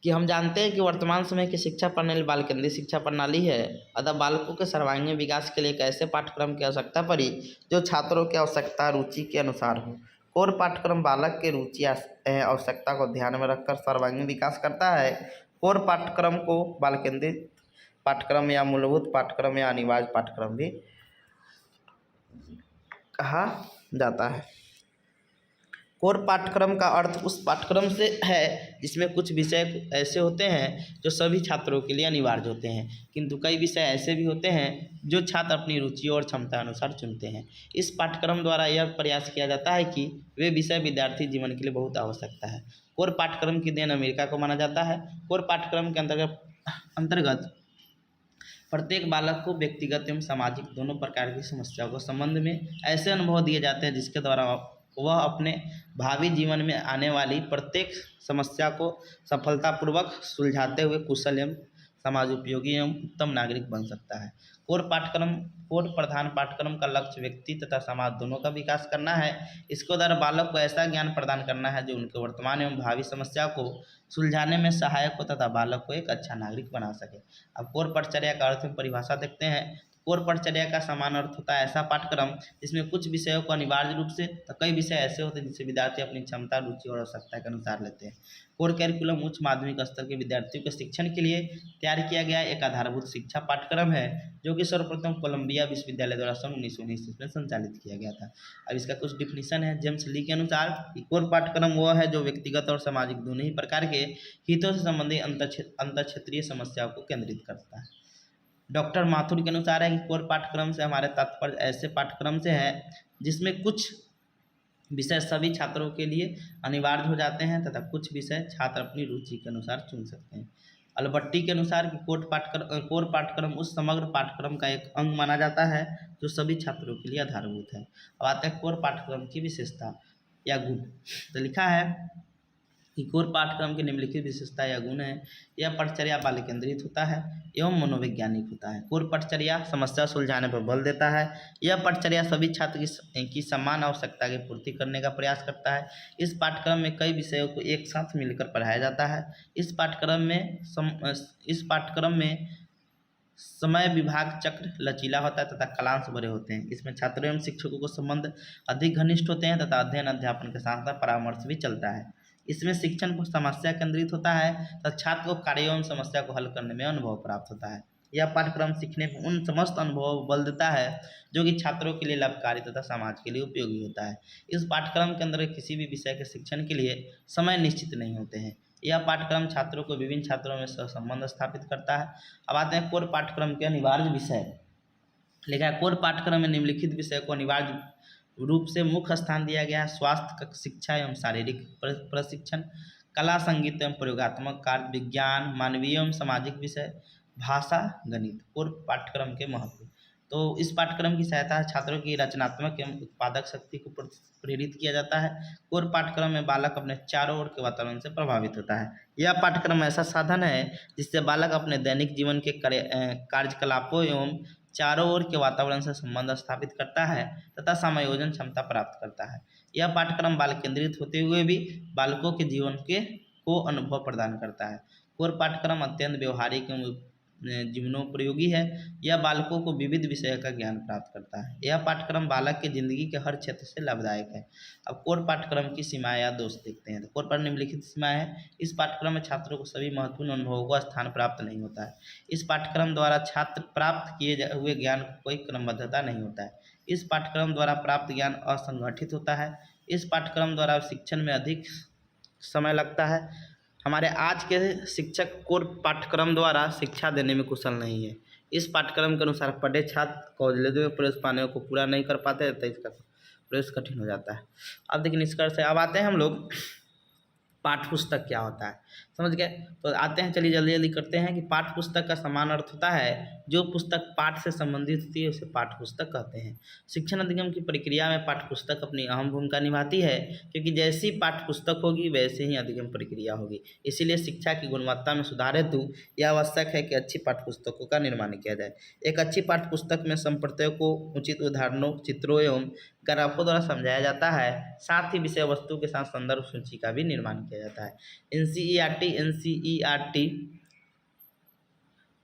S1: कि हम जानते हैं कि वर्तमान समय की शिक्षा प्रणाली बाल केंद्रित शिक्षा प्रणाली है। अतः बालकों के सर्वांगीण विकास के लिए एक ऐसे पाठ्यक्रम की आवश्यकता पड़ी जो छात्रों की आवश्यकता रुचि के अनुसार हो। कोर पाठ्यक्रम बालक के रुचि आवश्यकता को ध्यान में रखकर सर्वांगीण विकास करता है। कोर पाठ्यक्रम को बाल केंद्रित पाठ्यक्रम या मूलभूत पाठ्यक्रम या अनिवार्य पाठ्यक्रम भी कहा जाता है। कोर पाठ्यक्रम का अर्थ उस पाठ्यक्रम से है जिसमें कुछ विषय ऐसे होते हैं जो सभी छात्रों के लिए अनिवार्य होते हैं, किंतु कई विषय ऐसे भी होते हैं जो छात्र अपनी रुचि और क्षमता अनुसार चुनते हैं। इस पाठ्यक्रम द्वारा यह प्रयास किया जाता है कि वे विषय विद्यार्थी जीवन के लिए बहुत आवश्यकता है। कोर पाठ्यक्रम की देन अमेरिका को माना जाता है। कोर पाठ्यक्रम के अंतर्गत प्रत्येक बालक को व्यक्तिगत एवं सामाजिक दोनों प्रकार की समस्याओं के संबंध में ऐसे अनुभव दिए जाते हैं जिसके द्वारा वह अपने भावी जीवन में आने वाली प्रत्येक समस्या को सफलतापूर्वक सुलझाते हुए कुशल एवं समाज उपयोगी एवं उत्तम नागरिक बन सकता है। कोर प्रधान पाठ्यक्रम का लक्ष्य व्यक्ति तथा समाज दोनों का विकास करना है। इसके द्वारा बालक को ऐसा ज्ञान प्रदान करना है जो उनके वर्तमान एवं भावी समस्या को सुलझाने में सहायक हो तथा बालक को एक अच्छा नागरिक बना सके। अब कोर पटचर्या का अर्थ में परिभाषा देखते हैं। कोर पटचर्या का समान अर्थ होता है ऐसा पाठ्यक्रम जिसमें कुछ विषयों को अनिवार्य रूप से, तो कई विषय ऐसे होते हैं जिनसे विद्यार्थी अपनी क्षमता, रुचि और आवश्यकता के अनुसार लेते हैं। कोर कैरिकुलम उच्च माध्यमिक स्तर के विद्यार्थियों के शिक्षण के लिए तैयार किया गया एक आधारभूत शिक्षा पाठ्यक्रम है, जो कि सर्वप्रथम कोलंबिया विश्वविद्यालय द्वारा सन 1919 में संचालित किया गया था। अब इसका कुछ डिफिनीशन है। जेम्स ली के अनुसार कोर पाठ्यक्रम वह है जो व्यक्तिगत और सामाजिक दोनों ही प्रकार के हितों से संबंधित अंतर क्षेत्रीय समस्याओं को केंद्रित करता है। डॉक्टर माथुर के अनुसार है कि कोर पाठ्यक्रम से हमारे तात्पर्य ऐसे पाठ्यक्रम से है जिसमें कुछ विषय सभी छात्रों के लिए अनिवार्य हो जाते हैं तथा कुछ विषय छात्र अपनी रुचि के अनुसार चुन सकते हैं। अल्बर्टी के अनुसार कि कोर पाठ्यक्रम उस समग्र पाठ्यक्रम का एक अंग माना जाता है जो सभी छात्रों के लिए आधारभूत है। अब आते हैं कोर पाठ्यक्रम की विशेषता या गुण। तो लिखा है कि कोर पाठ्यक्रम की निम्नलिखित विशेषता या गुण है। यह पटचर्या बाल केंद्रित होता है एवं मनोवैज्ञानिक होता है। कोर पटचर्या समस्या सुलझाने पर बल देता है। यह पटचर्या सभी छात्र की समान आवश्यकता की पूर्ति करने का प्रयास करता है। इस पाठ्यक्रम में कई विषयों को एक साथ मिलकर पढ़ाया जाता है। इस पाठ्यक्रम में समय विभाग चक्र लचीला होता है तथा कालांश भरे होते हैं। इसमें छात्रों एवं शिक्षकों को संबंध अधिक घनिष्ठ होते हैं तथा अध्ययन अध्यापन के साथ साथ परामर्श भी चलता है। इसमें शिक्षण पर समस्या केंद्रित होता है तथा छात्र को कार्यों एवं समस्या को हल करने में अनुभव प्राप्त होता है। यह पाठ्यक्रम सीखने पर उन समस्त अनुभवों को बल देता है जो कि छात्रों के लिए लाभकारी तथा समाज के लिए उपयोगी होता है। इस पाठ्यक्रम के अंदर किसी भी विषय के शिक्षण के लिए समय निश्चित नहीं होते हैं। यह पाठ्यक्रम छात्रों को विभिन्न छात्रों में सहसंबंध स्थापित करता है। अब आते हैं कोर पाठ्यक्रम के अनिवार्य विषय। लिखा है कोर पाठ्यक्रम में निम्नलिखित विषय को अनिवार्य रूप से मुख्य स्थान दिया गया है। स्वास्थ्य शिक्षा एवं शारीरिक प्रशिक्षण, कला संगीत एवं प्रयोगात्मक कार्य, विज्ञान, मानवीय एवं सामाजिक विषय, भाषा, गणित। कोर पाठ्यक्रम के महत्व। तो इस पाठ्यक्रम की सहायता छात्रों की रचनात्मक एवं उत्पादक शक्ति को प्रेरित किया जाता है। कोर पाठ्यक्रम में बालक अपने चारों ओर के वातावरण से प्रभावित होता है। यह पाठ्यक्रम ऐसा साधन है जिससे बालक अपने दैनिक जीवन के कार्यकलापों एवं चारों ओर के वातावरण से संबंध स्थापित करता है तथा समायोजन क्षमता प्राप्त करता है। यह पाठ्यक्रम बाल केंद्रित होते हुए भी बालकों के जीवन के को अनुभव प्रदान करता है। कोर पाठ्यक्रम अत्यंत व्यवहारिक एवं जीवनोपयोगी है। यह बालकों को विविध विषय का ज्ञान प्राप्त करता है। यह पाठ्यक्रम बालक के जिंदगी के हर क्षेत्र से लाभदायक है। अब कोर पाठ्यक्रम की सीमाएं या दोष देखते हैं। तो कोर पर निम्नलिखित सीमाएं हैं। इस पाठ्यक्रम में छात्रों को सभी महत्वपूर्ण अनुभवों का स्थान प्राप्त नहीं होता है। इस पाठ्यक्रम द्वारा छात्र प्राप्त किए हुए ज्ञान को कोई क्रमबद्धता नहीं होता है। इस पाठ्यक्रम द्वारा प्राप्त ज्ञान असंगठित होता है। इस पाठ्यक्रम द्वारा शिक्षण में अधिक समय लगता है। हमारे आज के शिक्षक कोर पाठ्यक्रम द्वारा शिक्षा देने में कुशल नहीं है। इस पाठ्यक्रम के अनुसार पढ़े छात्र कॉलेजों में प्रवेश पाने को पूरा नहीं कर पाते तो इसका प्रवेश कठिन हो जाता है। अब देखिए निष्कर्ष है। अब आते हैं हम लोग पाठ्य पुस्तक क्या होता है, समझ गए। तो आते हैं, चलिए जल्दी जल्दी करते हैं कि पाठ्य पुस्तक का समान अर्थ होता है जो पुस्तक पाठ से संबंधित होती है उसे पाठ्य पुस्तक कहते हैं। शिक्षण अधिगम की प्रक्रिया में पाठ्य पुस्तक अपनी अहम भूमिका निभाती है, क्योंकि जैसी पाठ्य पुस्तक होगी वैसे ही अधिगम प्रक्रिया होगी। इसीलिए शिक्षा की गुणवत्ता में सुधार हेतु यह आवश्यक है कि अच्छी पाठ्य पुस्तकों का निर्माण किया जाए। एक अच्छी पाठ्य पुस्तक में संप्रत्ययों को उचित उदाहरणों, चित्रों एवं ग्राफों द्वारा समझाया जाता है। साथ ही विषय वस्तु के साथ संदर्भ सूची का भी निर्माण किया जाता है। एनसीईआरटी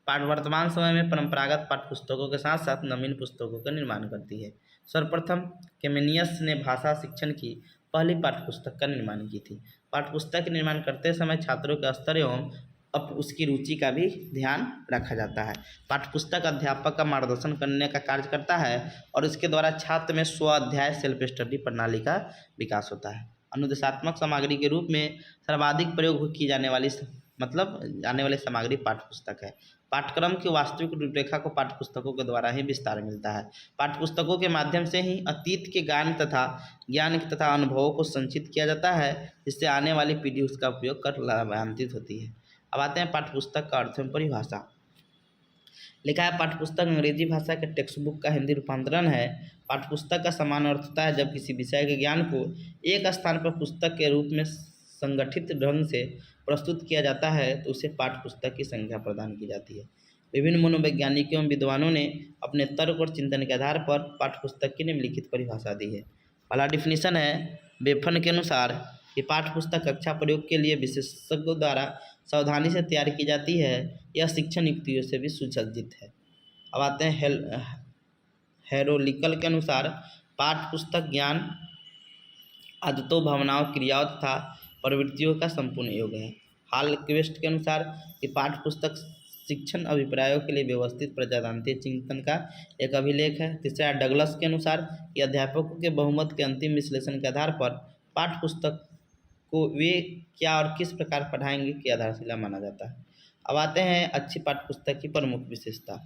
S1: वर्तमान समय में परंपरागत पाठ्य पुस्तकों के साथ साथ नवीन पुस्तकों का निर्माण करती है। सर्वप्रथम केमेनियस ने भाषा शिक्षण की पहली पाठ्य पुस्तक का निर्माण की थी। पाठ्य पुस्तक के निर्माण करते समय छात्रों के स्तर एवं अब उसकी रुचि का भी ध्यान रखा जाता है। पाठ्य पुस्तक अध्यापक का मार्गदर्शन करने का कार्य करता है और इसके द्वारा छात्र में स्व अध्याय सेल्फ स्टडी प्रणाली का विकास होता है। अनुदेशात्मक सामग्री के रूप में सर्वाधिक प्रयोग की जाने वाली आने वाली सामग्री पाठ्य पुस्तक है। पाठ्यक्रम की वास्तविक रूपरेखा को पाठ्य पुस्तकों के द्वारा ही विस्तार मिलता है। पाठ्य पुस्तकों के माध्यम से ही अतीत के ज्ञान तथा अनुभवों को संचित किया जाता है, जिससे आने वाली पीढ़ी उसका उपयोग कर लाभान्वित होती है। अब आते हैं पाठ्य पुस्तक का अर्थ एवं परिभाषा। लिखा है पाठ्य पुस्तक अंग्रेजी भाषा के टेक्स्ट बुक का हिंदी रूपांतरण है। पाठ्य पुस्तक का समान अर्थ होता है जब किसी विषय के ज्ञान को एक स्थान पर पुस्तक के रूप में संगठित ढंग से प्रस्तुत किया जाता है तो उसे पाठ्य पुस्तक की संज्ञा प्रदान की जाती है। विभिन्न मनोवैज्ञानिकों एवं विद्वानों ने अपने तर्क और चिंतन के आधार पर पाठ्य पुस्तक की निम्नलिखित परिभाषा दी है। पहला डिफिनीशन है बेफन के अनुसार कि पाठ्य पुस्तक कक्षा प्रयोग के लिए विशेषज्ञों द्वारा सावधानी से तैयार की जाती है। यह शिक्षण युक्तियों से भी सुसज्जित है। अब आते हैं हेरोलिकल के अनुसार पाठ्य पुस्तक ज्ञान, आदतों, भावनाओं, क्रियाओं तथा प्रवृत्तियों का संपूर्ण योग है। हालक्वेस्ट के अनुसार कि पाठ्य पुस्तक शिक्षण अभिप्रायों के लिए व्यवस्थित प्रजातांत्रिक चिंतन का एक अभिलेख है। तीसरा डगलस के अनुसार कि अध्यापकों के बहुमत के अंतिम विश्लेषण के आधार पर पाठ्य पुस्तक को वे क्या और किस प्रकार पढ़ाएंगे की आधारशिला माना जाता है। अब आते हैं अच्छी पाठ्य पुस्तक की प्रमुख विशेषता।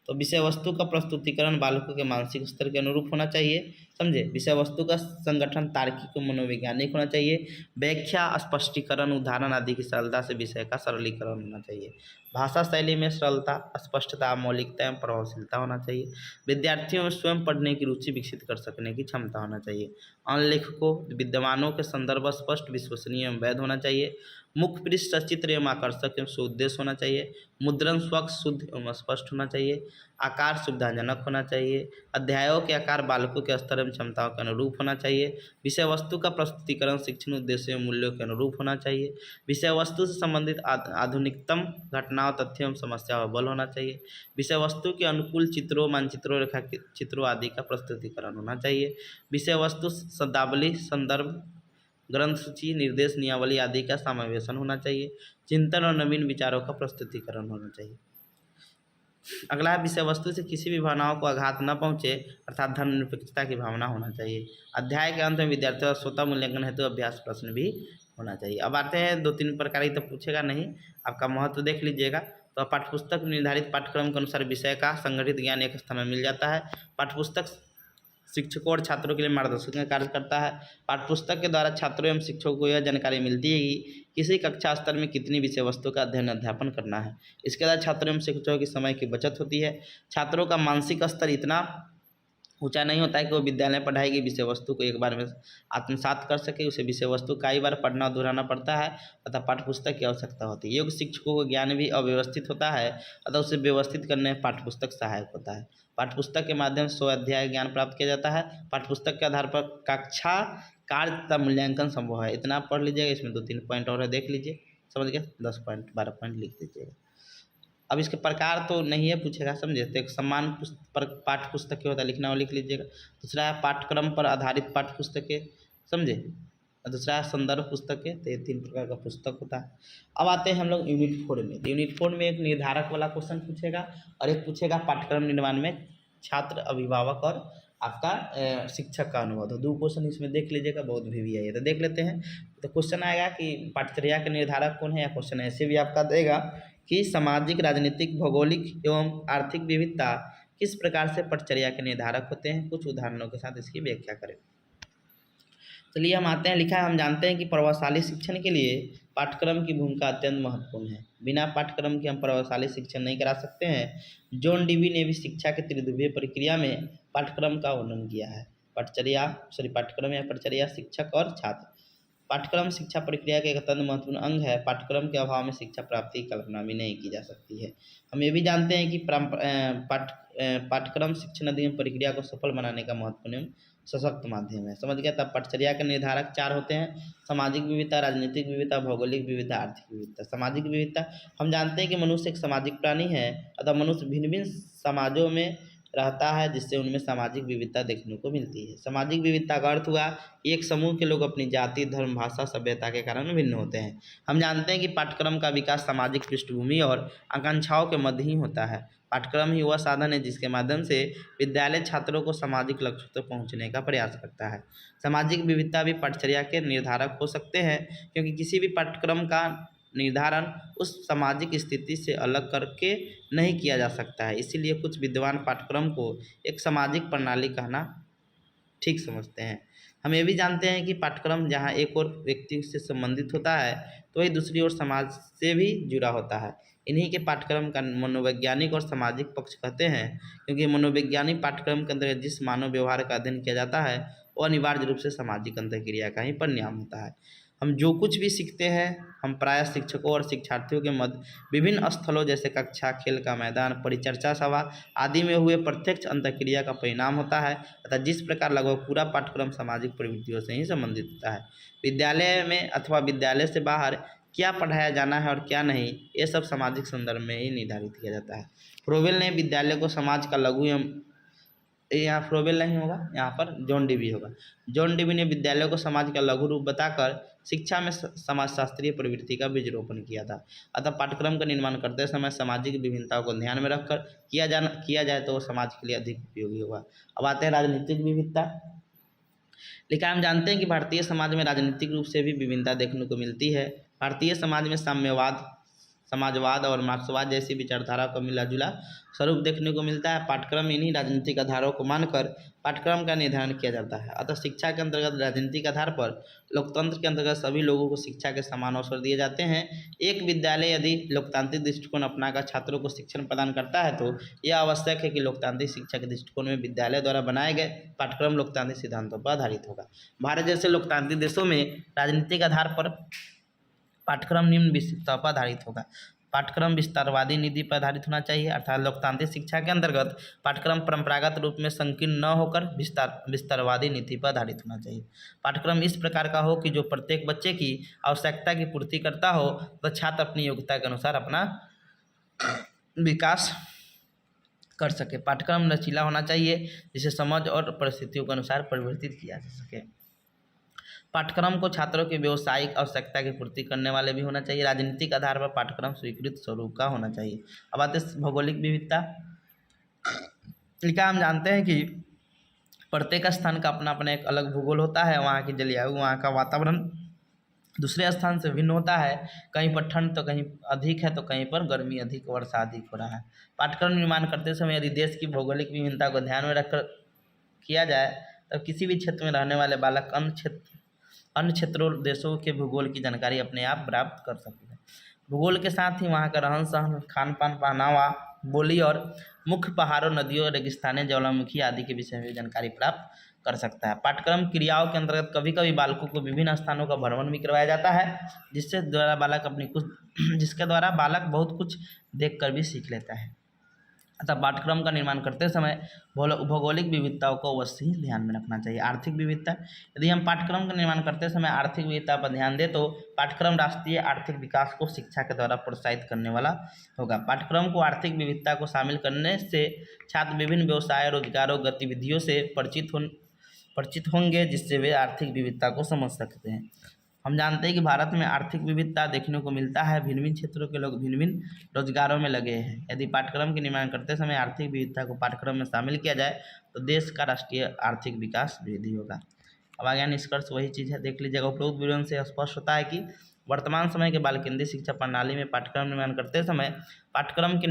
S1: तो विषय वस्तु का प्रस्तुतिकरण बालकों के मानसिक स्तर के अनुरूप होना चाहिए। समझे, विषय वस्तु का संगठन तार्किक और मनोवैज्ञानिक होना चाहिए। व्याख्या, स्पष्टीकरण, उदाहरण आदि की सरलता से विषय का सरलीकरण होना चाहिए। भाषा शैली में सरलता, स्पष्टता, मौलिकता एवं प्रभावशीलता होना चाहिए। विद्यार्थियों में स्वयं पढ़ने की रुचि विकसित कर सकने की क्षमता होना चाहिए। अन्य लेखकों, विद्वानों के संदर्भ स्पष्ट, विश्वसनीय एवं वैध होना चाहिए। मुख्य पृष्ठ सचित्र एवं आकर्षक एवं सुउद्देश्य होना चाहिए। मुद्रण स्वच्छ, शुद्ध एवं स्पष्ट होना चाहिए। आकार सुविधाजनक होना चाहिए। अध्यायों के आकार बालकों के स्तर एवं क्षमताओं के अनुरूप होना चाहिए। विषय वस्तु का प्रस्तुतिकरण शिक्षण उद्देश्य एवं मूल्यों के अनुरूप होना चाहिए। विषय वस्तु से संबंधित आधुनिकतम घटनाओं, तथ्यों एवं समस्याओं पर बल होना चाहिए। विषय वस्तु के अनुकूल चित्रों, मानचित्रों, रेखा चित्रों आदि का प्रस्तुतिकरण होना चाहिए। विषय वस्तु शब्दावली, संदर्भ, ग्रंथ सूची, निर्देश, नियावली आदि का समावेशन होना चाहिए। चिंतन और नवीन विचारों का प्रस्तुतिकरण होना चाहिए। अगला है विषय वस्तु से किसी भी भावनाओं को आघात न पहुंचे अर्थात धर्मनिरपेक्षता की भावना होना चाहिए। अध्याय के अंत में विद्यार्थियों का स्वतः मूल्यांकन हेतु अभ्यास प्रश्न भी होना चाहिए। अब आते हैं 2-3 प्रकार की, तो पूछेगा नहीं, आपका महत्व देख लीजिएगा। तो पाठ्यपुस्तक निर्धारित पाठ्यक्रम के अनुसार विषय का संगठित ज्ञान एक स्थान में मिल जाता है। पाठ्यपुस्तक शिक्षकों और छात्रों के लिए मार्गदर्शन का कार्य करता है। पाठ्यपुस्तक के द्वारा छात्रों एवं शिक्षकों को यह जानकारी मिलती है कि किसी कक्षा स्तर में कितनी विषय वस्तु का अध्ययन अध्यापन करना है। इसके द्वारा छात्रों एवं शिक्षकों के समय की बचत होती है। छात्रों का मानसिक स्तर इतना ऊंचा नहीं होता है कि वो विद्यालय पढ़ाई की विषय वस्तु को एक बार में आत्मसात कर सके। उसे विषय वस्तु कई बार पढ़ना दोहराना पड़ता है अतः पाठ्यपुस्तक की आवश्यकता होती है। योग्य शिक्षकों को ज्ञान भी अव्यवस्थित होता है अतः उसे व्यवस्थित करने में पाठ्यपुस्तक सहायक होता है। पाठ्यपुस्तक के माध्यम से 100 अध्याय ज्ञान प्राप्त किया जाता है। पाठ्यपुस्तक के आधार पर कक्षा कार्य तथा मूल्यांकन संभव है। इतना आप पढ़ लीजिएगा। इसमें 2-3 पॉइंट और है, देख लीजिए, समझ गए। 10 पॉइंट 12 पॉइंट लिख दीजिएगा। अब इसके प्रकार तो नहीं है पूछेगा, समझे। तो एक समान पाठ्य पुस्तकें होता है, लिखना वो लिख लीजिएगा। दूसरा है पाठ्यक्रम पर आधारित पाठ्य पुस्तकें, समझे। और दूसरा है संदर्भ पुस्तकें। तो ये 3 प्रकार का पुस्तक होता है। अब आते हैं हम लोग यूनिट 4 में। यूनिट 4 में एक निर्धारक वाला क्वेश्चन पूछेगा और एक पूछेगा पाठ्यक्रम निर्माण में छात्र, अभिभावक और आपका शिक्षक का अनुभव। तो 2 क्वेश्चन इसमें देख लीजिएगा, बहुत भी है ये। तो देख लेते हैं। तो क्वेश्चन आएगा कि पाठ्यचर्या के निर्धारक कौन है, या क्वेश्चन ऐसे भी आपका देगा कि सामाजिक, राजनीतिक, भौगोलिक एवं आर्थिक विविधता किस प्रकार से पाठ्यचर्या के निर्धारक होते हैं। कुछ उदाहरणों के साथ इसकी व्याख्या करें। चलिए हम आते हैं। लिखा है, हम जानते हैं कि प्रभावशाली शिक्षण के लिए पाठ्यक्रम की भूमिका अत्यंत महत्वपूर्ण है। बिना पाठ्यक्रम के हम प्रभावशाली शिक्षण नहीं करा सकते हैं। जॉन डीवी ने भी शिक्षा के त्रिध्रुवीय प्रक्रिया में पाठ्यक्रम का वर्णन किया है। पाठ्यक्रम या पाठ्यचर्या, शिक्षक और छात्र। पाठ्यक्रम शिक्षा प्रक्रिया का एक अत्यंत महत्वपूर्ण अंग है। पाठ्यक्रम के अभाव में शिक्षा प्राप्ति की कल्पना भी नहीं की जा सकती है। हम ये भी जानते हैं कि पाठ्यक्रम शिक्षण अधिगम प्रक्रिया को सफल बनाने का महत्वपूर्ण सशक्त माध्यम है। समझ गया। तब पाठ्यचर्या के निर्धारक 4 होते हैं: सामाजिक विविधता, राजनीतिक विविधता, भौगोलिक विविधता, आर्थिक विविधता। सामाजिक विविधता, हम जानते हैं कि मनुष्य एक सामाजिक प्राणी है अतः मनुष्य भिन्न भिन्न समाजों में रहता है जिससे उनमें सामाजिक विविधता देखने को मिलती है। सामाजिक विविधता का अर्थ हुआ एक समूह के लोग अपनी जाति, धर्म, भाषा, सभ्यता के कारण भिन्न होते हैं। हम जानते हैं कि पाठ्यक्रम का विकास सामाजिक पृष्ठभूमि और आकांक्षाओं के मध्य ही होता है। पाठ्यक्रम ही वह साधन है जिसके माध्यम से विद्यालय छात्रों को सामाजिक लक्ष्यों तक पहुंचने का प्रयास करता है। सामाजिक विविधता भी पाठ्यचर्या के निर्धारक हो सकते हैं क्योंकि किसी भी पाठ्यक्रम का निर्धारण उस सामाजिक स्थिति से अलग करके नहीं किया जा सकता है। इसीलिए कुछ विद्वान पाठ्यक्रम को एक सामाजिक प्रणाली कहना ठीक समझते हैं। हम ये भी जानते हैं कि पाठ्यक्रम जहाँ एक और व्यक्ति से संबंधित होता है तो वही दूसरी ओर समाज से भी जुड़ा होता है। इन्हीं के पाठ्यक्रम का मनोवैज्ञानिक और सामाजिक पक्ष कहते हैं क्योंकि मनोवैज्ञानिक पाठ्यक्रम के अंतर्गत जिस मानव व्यवहार का अध्ययन किया जाता है वो अनिवार्य रूप से सामाजिक अंतःक्रिया का ही परिणाम होता है। हम जो कुछ भी सीखते हैं हम प्रायः शिक्षकों और शिक्षार्थियों के मध्य विभिन्न स्थलों जैसे कक्षा, खेल का मैदान, परिचर्चा सभा आदि में हुए प्रत्यक्ष अंतःक्रिया का परिणाम होता है। अतः जिस प्रकार लगभग पूरा पाठ्यक्रम सामाजिक प्रवृत्तियों से ही संबंधित होता है। विद्यालय में अथवा विद्यालय से बाहर क्या पढ़ाया जाना है और क्या नहीं, ये सब सामाजिक संदर्भ में ही निर्धारित किया जाता है। फ्रोबेल ने विद्यालय को समाज का लघु एवं, यहाँ फ्रोबेल नहीं होगा, यहाँ पर जॉन डीवी होगा। जॉन डीवी ने विद्यालय को समाज का लघु रूप बताकर शिक्षा में समाजशास्त्रीय प्रवृत्ति का बीजरोपण किया था। अतः पाठ्यक्रम का निर्माण करते समय सामाजिक विभिन्नताओं को ध्यान में रखकर किया जाए तो वो समाज के लिए अधिक उपयोगी होगा। अब आते हैं राजनीतिक विविधता। लेकिन हम जानते हैं कि भारतीय समाज में राजनीतिक रूप से भी विभिन्नता देखने को मिलती है। भारतीय समाज में साम्यवाद, समाजवाद और मार्क्सवाद जैसी विचारधारा को मिला जुला स्वरूप देखने को मिलता है। पाठ्यक्रम इन्हीं राजनीतिक आधारों को मानकर पाठ्यक्रम का निर्धारण किया जाता है। अतः शिक्षा के अंतर्गत राजनीतिक आधार पर लोकतंत्र के अंतर्गत सभी लोगों को शिक्षा के समान अवसर दिए जाते हैं। एक विद्यालय यदि लोकतांत्रिक दृष्टिकोण अपनाकर छात्रों को शिक्षण प्रदान करता है तो यह आवश्यक है कि लोकतांत्रिक शिक्षा के दृष्टिकोण में विद्यालय द्वारा बनाए गए पाठ्यक्रम लोकतांत्रिक सिद्धांतों पर आधारित होगा। भारत जैसे लोकतांत्रिक देशों में राजनीतिक आधार पर पाठ्यक्रम निम्न विस्तृतता पर आधारित होगा। पाठ्यक्रम विस्तारवादी नीति पर आधारित होना चाहिए, अर्थात लोकतांत्रिक शिक्षा के अंतर्गत पाठ्यक्रम परंपरागत रूप में संकीर्ण न होकर विस्तारवादी नीति पर आधारित होना चाहिए। पाठ्यक्रम इस प्रकार का हो कि जो प्रत्येक बच्चे की आवश्यकता की पूर्ति करता हो तो छात्र अपनी योग्यता के अनुसार अपना विकास कर सके। पाठ्यक्रम लचीला होना चाहिए जिसे समझ और परिस्थितियों के अनुसार परिवर्तित किया जा सके। पाठ्यक्रम को छात्रों की व्यावसायिक आवश्यकता की पूर्ति करने वाले भी होना चाहिए। राजनीतिक आधार पर पाठ्यक्रम स्वीकृत स्वरूप का होना चाहिए। अब आते हैं भौगोलिक विविधता। लिखा, हम जानते हैं कि प्रत्येक स्थान का अपना अपना एक अलग भूगोल होता है। वहाँ की जलवायु, वहाँ का वातावरण दूसरे स्थान से भिन्न होता है। कहीं पर ठंड तो कहीं अधिक है तो कहीं पर गर्मी अधिक, वर्षा अधिक हो रहा है। पाठ्यक्रम निर्माण करते समय यदि देश की भौगोलिक विभिन्नता को ध्यान में रखकर किया जाए तब किसी भी क्षेत्र में रहने वाले बालक अन्य क्षेत्रों देशों के भूगोल की जानकारी अपने आप प्राप्त कर सकते हैं। भूगोल के साथ ही वहाँ का रहन सहन, खान पान, पहनावा, बोली और मुख्य पहाड़ों, नदियों, रेगिस्तानें, ज्वालामुखी आदि के विषय में जानकारी प्राप्त कर सकता है। पाठ्यक्रम क्रियाओं के अंतर्गत कभी कभी बालकों को विभिन्न स्थानों का भ्रमण भी करवाया जाता है, जिसके द्वारा बालक बहुत कुछ देखकर भी सीख लेता है। अतः पाठ्यक्रम का निर्माण करते समय भौगोलिक विविधताओं को अवश्य ही ध्यान में रखना चाहिए। आर्थिक विविधता, यदि हम पाठ्यक्रम का निर्माण करते समय आर्थिक विविधता पर ध्यान दें तो पाठ्यक्रम राष्ट्रीय आर्थिक विकास को शिक्षा के द्वारा प्रोत्साहित करने वाला होगा। पाठ्यक्रम को आर्थिक विविधता को शामिल करने से छात्र विभिन्न व्यवसाय, रोजगारों, गतिविधियों से परिचित होंगे, जिससे वे आर्थिक विविधता को समझ सकते हैं। हम जानते हैं कि भारत में आर्थिक विविधता देखने को मिलता है। भिन्न भिन्न क्षेत्रों के लोग भिन्न भिन्न रोजगारों में लगे हैं। यदि पाठ्यक्रम के निर्माण करते समय आर्थिक विविधता को पाठ्यक्रम में शामिल किया जाए तो देश का राष्ट्रीय आर्थिक विकास वृद्धि होगा। अब आगे निष्कर्ष वही चीज़ है, देख लीजिएगा। उपरोक्त विवरण से स्पष्ट होता है कि वर्तमान समय के बाल केंद्रीय शिक्षा प्रणाली में पाठ्यक्रम निर्माण करते समय पाठ्यक्रम के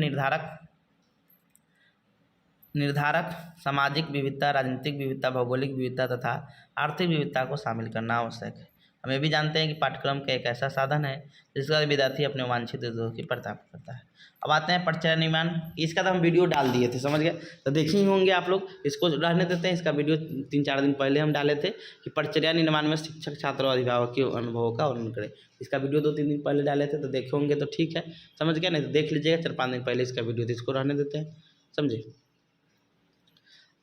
S1: निर्धारक सामाजिक विविधता, राजनीतिक विविधता, भौगोलिक विविधता तथा आर्थिक विविधता को शामिल करना आवश्यक है। हम ये भी जानते हैं कि पाठ्यक्रम का एक ऐसा साधन है जिसका विद्यार्थी अपने वांछित उद्देश्यों की प्राप्त करता है। अब आते हैं परिचय निर्माण। इसका तो हम वीडियो डाल दिए थे, समझ गए, तो देखे ही होंगे आप लोग। इसको रहने देते हैं। इसका वीडियो 3-4 दिन पहले हम डाले थे कि परिचर्या निर्माण में शिक्षक, छात्र और अभिभावक के अनुभवों का वर्णन करें। इसका वीडियो 2-3 दिन पहले डाले थे, तो देखे होंगे, तो ठीक है, समझ गए। नहीं तो देख लीजिएगा 4-5 दिन पहले इसका वीडियो, तो इसको रहने देते हैं, समझे।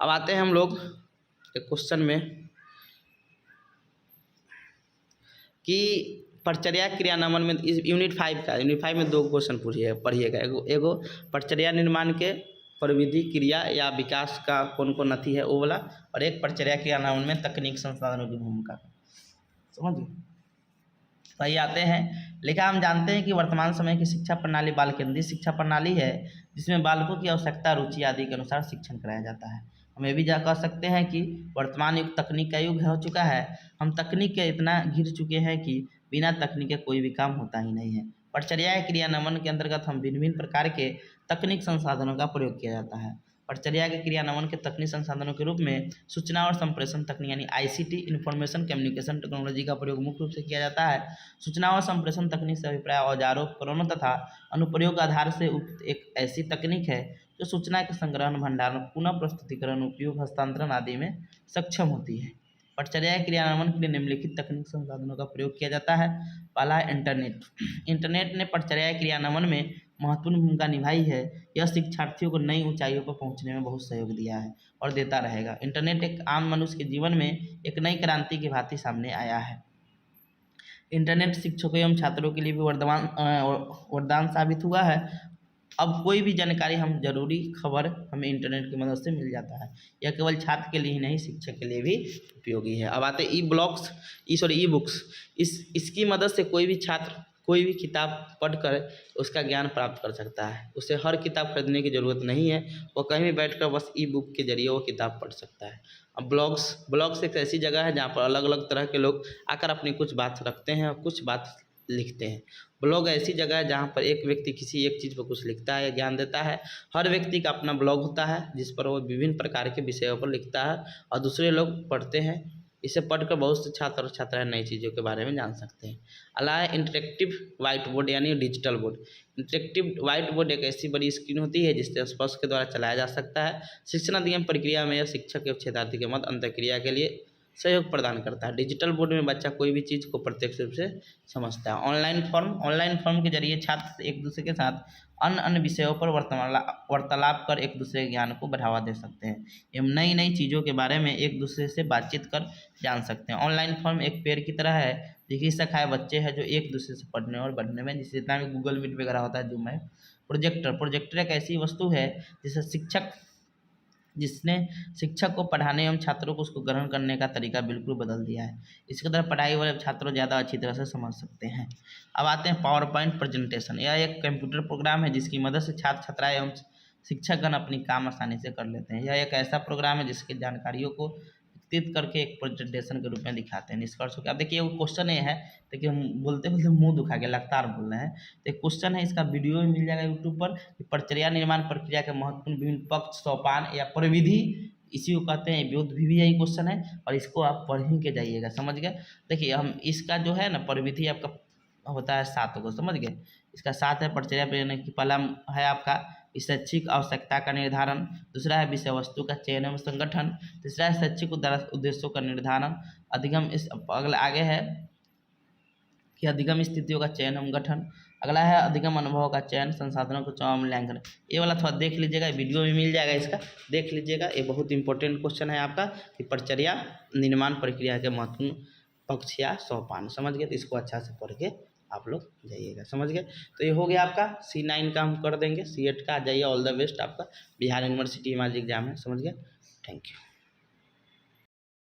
S1: अब आते हैं हम लोग एक क्वेश्चन में कि परिचर्या क्रियान्वयन में इस यूनिट 5 में 2 क्वेश्चन पढ़िएगा। एगो परिचर्या निर्माण के परिविधि, क्रिया या विकास का कौन कौन नथी है वो वाला, और एक परिचर्या क्रियान्वयन में तकनीक संसाधनों की भूमिका, समझिए। वही आते हैं। लेकिन हम जानते हैं कि वर्तमान समय की शिक्षा प्रणाली बाल केंद्रीय शिक्षा प्रणाली है, जिसमें बालकों की आवश्यकता, रुचि आदि के अनुसार शिक्षण कराया जाता है। हम ये भी कह सकते हैं कि वर्तमान युग तकनीक का युग हो चुका है। हम तकनीक के इतना घिर चुके हैं कि बिना तकनीक के कोई भी काम होता ही नहीं है। परिचर्या क्रियान्वयन के अंतर्गत हम भिन्न भिन्न प्रकार के तकनीक संसाधनों का प्रयोग किया जाता है। परिचर्या के क्रियान्वयन के तकनीक संसाधनों के रूप में सूचना और संप्रेषण तकनीक यानी ICT, इंफॉर्मेशन कम्युनिकेशन टेक्नोलॉजी का प्रयोग मुख्य रूप से किया जाता है। सूचना और संप्रेषण तकनीक से अभिप्राय औजारों, उपकरणों तथा अनुप्रयोग आधार से उपयुक्त एक ऐसी तकनीक है जो सूचना के संग्रहण, भंडारण, पुनः प्रस्तुतिकरण, उपयोग, हस्तांतरण आदि में सक्षम होती है। परिचर्या क्रियान्वयन के लिए निम्नलिखित तकनीक संसाधनों का प्रयोग किया जाता है। पहला है इंटरनेट। इंटरनेट ने परिचर्या क्रियान्वयन में महत्वपूर्ण भूमिका निभाई है। यह शिक्षार्थियों को नई ऊंचाइयों पर पहुंचने में बहुत सहयोग दिया है और देता रहेगा। इंटरनेट एक आम मनुष्य के जीवन में एक नई क्रांति की भांति सामने आया है। इंटरनेट शिक्षकों एवं छात्रों के लिए भी वरदान साबित हुआ है। अब कोई भी जानकारी, हम जरूरी खबर हमें इंटरनेट की मदद से मिल जाता है। यह केवल छात्र के लिए ही नहीं, शिक्षक के लिए भी उपयोगी है। अब आते ई बुक्स। इसकी मदद से कोई भी छात्र कोई भी किताब पढ़कर उसका ज्ञान प्राप्त कर सकता है। उसे हर किताब खरीदने की ज़रूरत नहीं है, वो कहीं भी बैठकर बस ई-बुक के जरिए वो किताब पढ़ सकता है। अब ब्लॉग्स एक ऐसी जगह है जहाँ पर अलग अलग तरह के लोग आकर अपनी कुछ बात रखते हैं और कुछ बात लिखते हैं। ब्लॉग ऐसी जगह है जहाँ पर एक व्यक्ति किसी एक चीज़ पर कुछ लिखता है या ज्ञान देता है। हर व्यक्ति का अपना ब्लॉग होता है जिस पर वो विभिन्न प्रकार के विषयों पर लिखता है और दूसरे लोग पढ़ते हैं। इसे पढ़कर बहुत से छात्र और छात्राएं नई चीज़ों के बारे में जान सकते हैं। अलावा इंटरेक्टिव वाइट बोर्ड यानी digital board. Interactive white board एक ऐसी बड़ी स्क्रीन होती है जिससे स्पर्श के द्वारा चलाया जा सकता है। शिक्षण अधिगम प्रक्रिया में यह शिक्षक एवं छात्रार्थी के मध्य अंतःक्रिया के लिए सहयोग प्रदान करता है। डिजिटल बोर्ड में बच्चा कोई भी चीज़ को प्रत्यक्ष रूप से समझता है। ऑनलाइन फॉर्म के जरिए छात्र एक दूसरे के साथ अन्य विषयों पर वार्तालाप कर एक दूसरे के ज्ञान को बढ़ावा दे सकते हैं एवं नई नई चीज़ों के बारे में एक दूसरे से बातचीत कर जान सकते हैं। ऑनलाइन फॉर्म एक पेड़ की तरह है। देखिए सखाए बच्चे हैं जो एक दूसरे से पढ़ने और बढ़ने में, जिस जितना भी गूगल मीट वगैरह होता है, जूम है। प्रोजेक्टर एक ऐसी वस्तु है जिसने शिक्षक को पढ़ाने एवं छात्रों को उसको ग्रहण करने का तरीका बिल्कुल बदल दिया है। इसके द्वारा पढ़ाई वाले छात्रों ज़्यादा अच्छी तरह से समझ सकते हैं। अब आते हैं पावर पॉइंट प्रेजेंटेशन। यह एक कंप्यूटर प्रोग्राम है जिसकी मदद से छात्र छात्राएं एवं शिक्षकगण अपनी काम आसानी से कर लेते हैं। यह एक ऐसा प्रोग्राम है जिसके जानकारियों को चित्रित करके एक प्रेजेंटेशन के रूप में दिखाते हैं। निष्कर्ष हो गया। अब देखिए वो क्वेश्चन ये है, देखिए हम बोलते बोलते मुंह दुखा के लगातार बोल रहे हैं। तो एक क्वेश्चन है, इसका वीडियो भी मिल जाएगा यूट्यूब पर कि परिचर्या निर्माण प्रक्रिया के महत्वपूर्ण विभिन्न पक्ष, सोपान या परिविधि इसी को कहते हैं बुद्ध भी यही क्वेश्चन है, और इसको आप पढ़ ही के जाइएगा, समझ गए। देखिए हम इसका जो है ना प्रविधि आपका होता है 7 को, समझ गए। इसका 7 है परिचर्या प्रयोजन की। पहला है आपका शैक्षिक आवश्यकता का निर्धारण, दूसरा है विषय वस्तु का चयन एवं संगठन, तीसरा है शैक्षिक उद्देश्यों का निर्धारण, अधिगम इस अगला आगे है कि अधिगम स्थितियों का चयन एवं गठन, अगला है अधिगम अनुभव का चयन, संसाधनों का मूल्यांकन। ये वाला थोड़ा देख लीजिएगा, वीडियो में मिल जाएगा, इसका देख लीजिएगा। ये बहुत इंपॉर्टेंट क्वेश्चन है आपका कि परिचर्या निर्माण प्रक्रिया के महत्वपूर्ण पक्ष या सोपान, समझ गए। तो इसको अच्छा से पढ़ के आप लोग जाइएगा, समझ गए। तो ये हो गया आपका C9 का, हम कर देंगे C8 का। आ जाइए, ऑल द बेस्ट आपका। बिहार यूनिवर्सिटी हिमालय एग्जाम है, समझ गए। Thank you.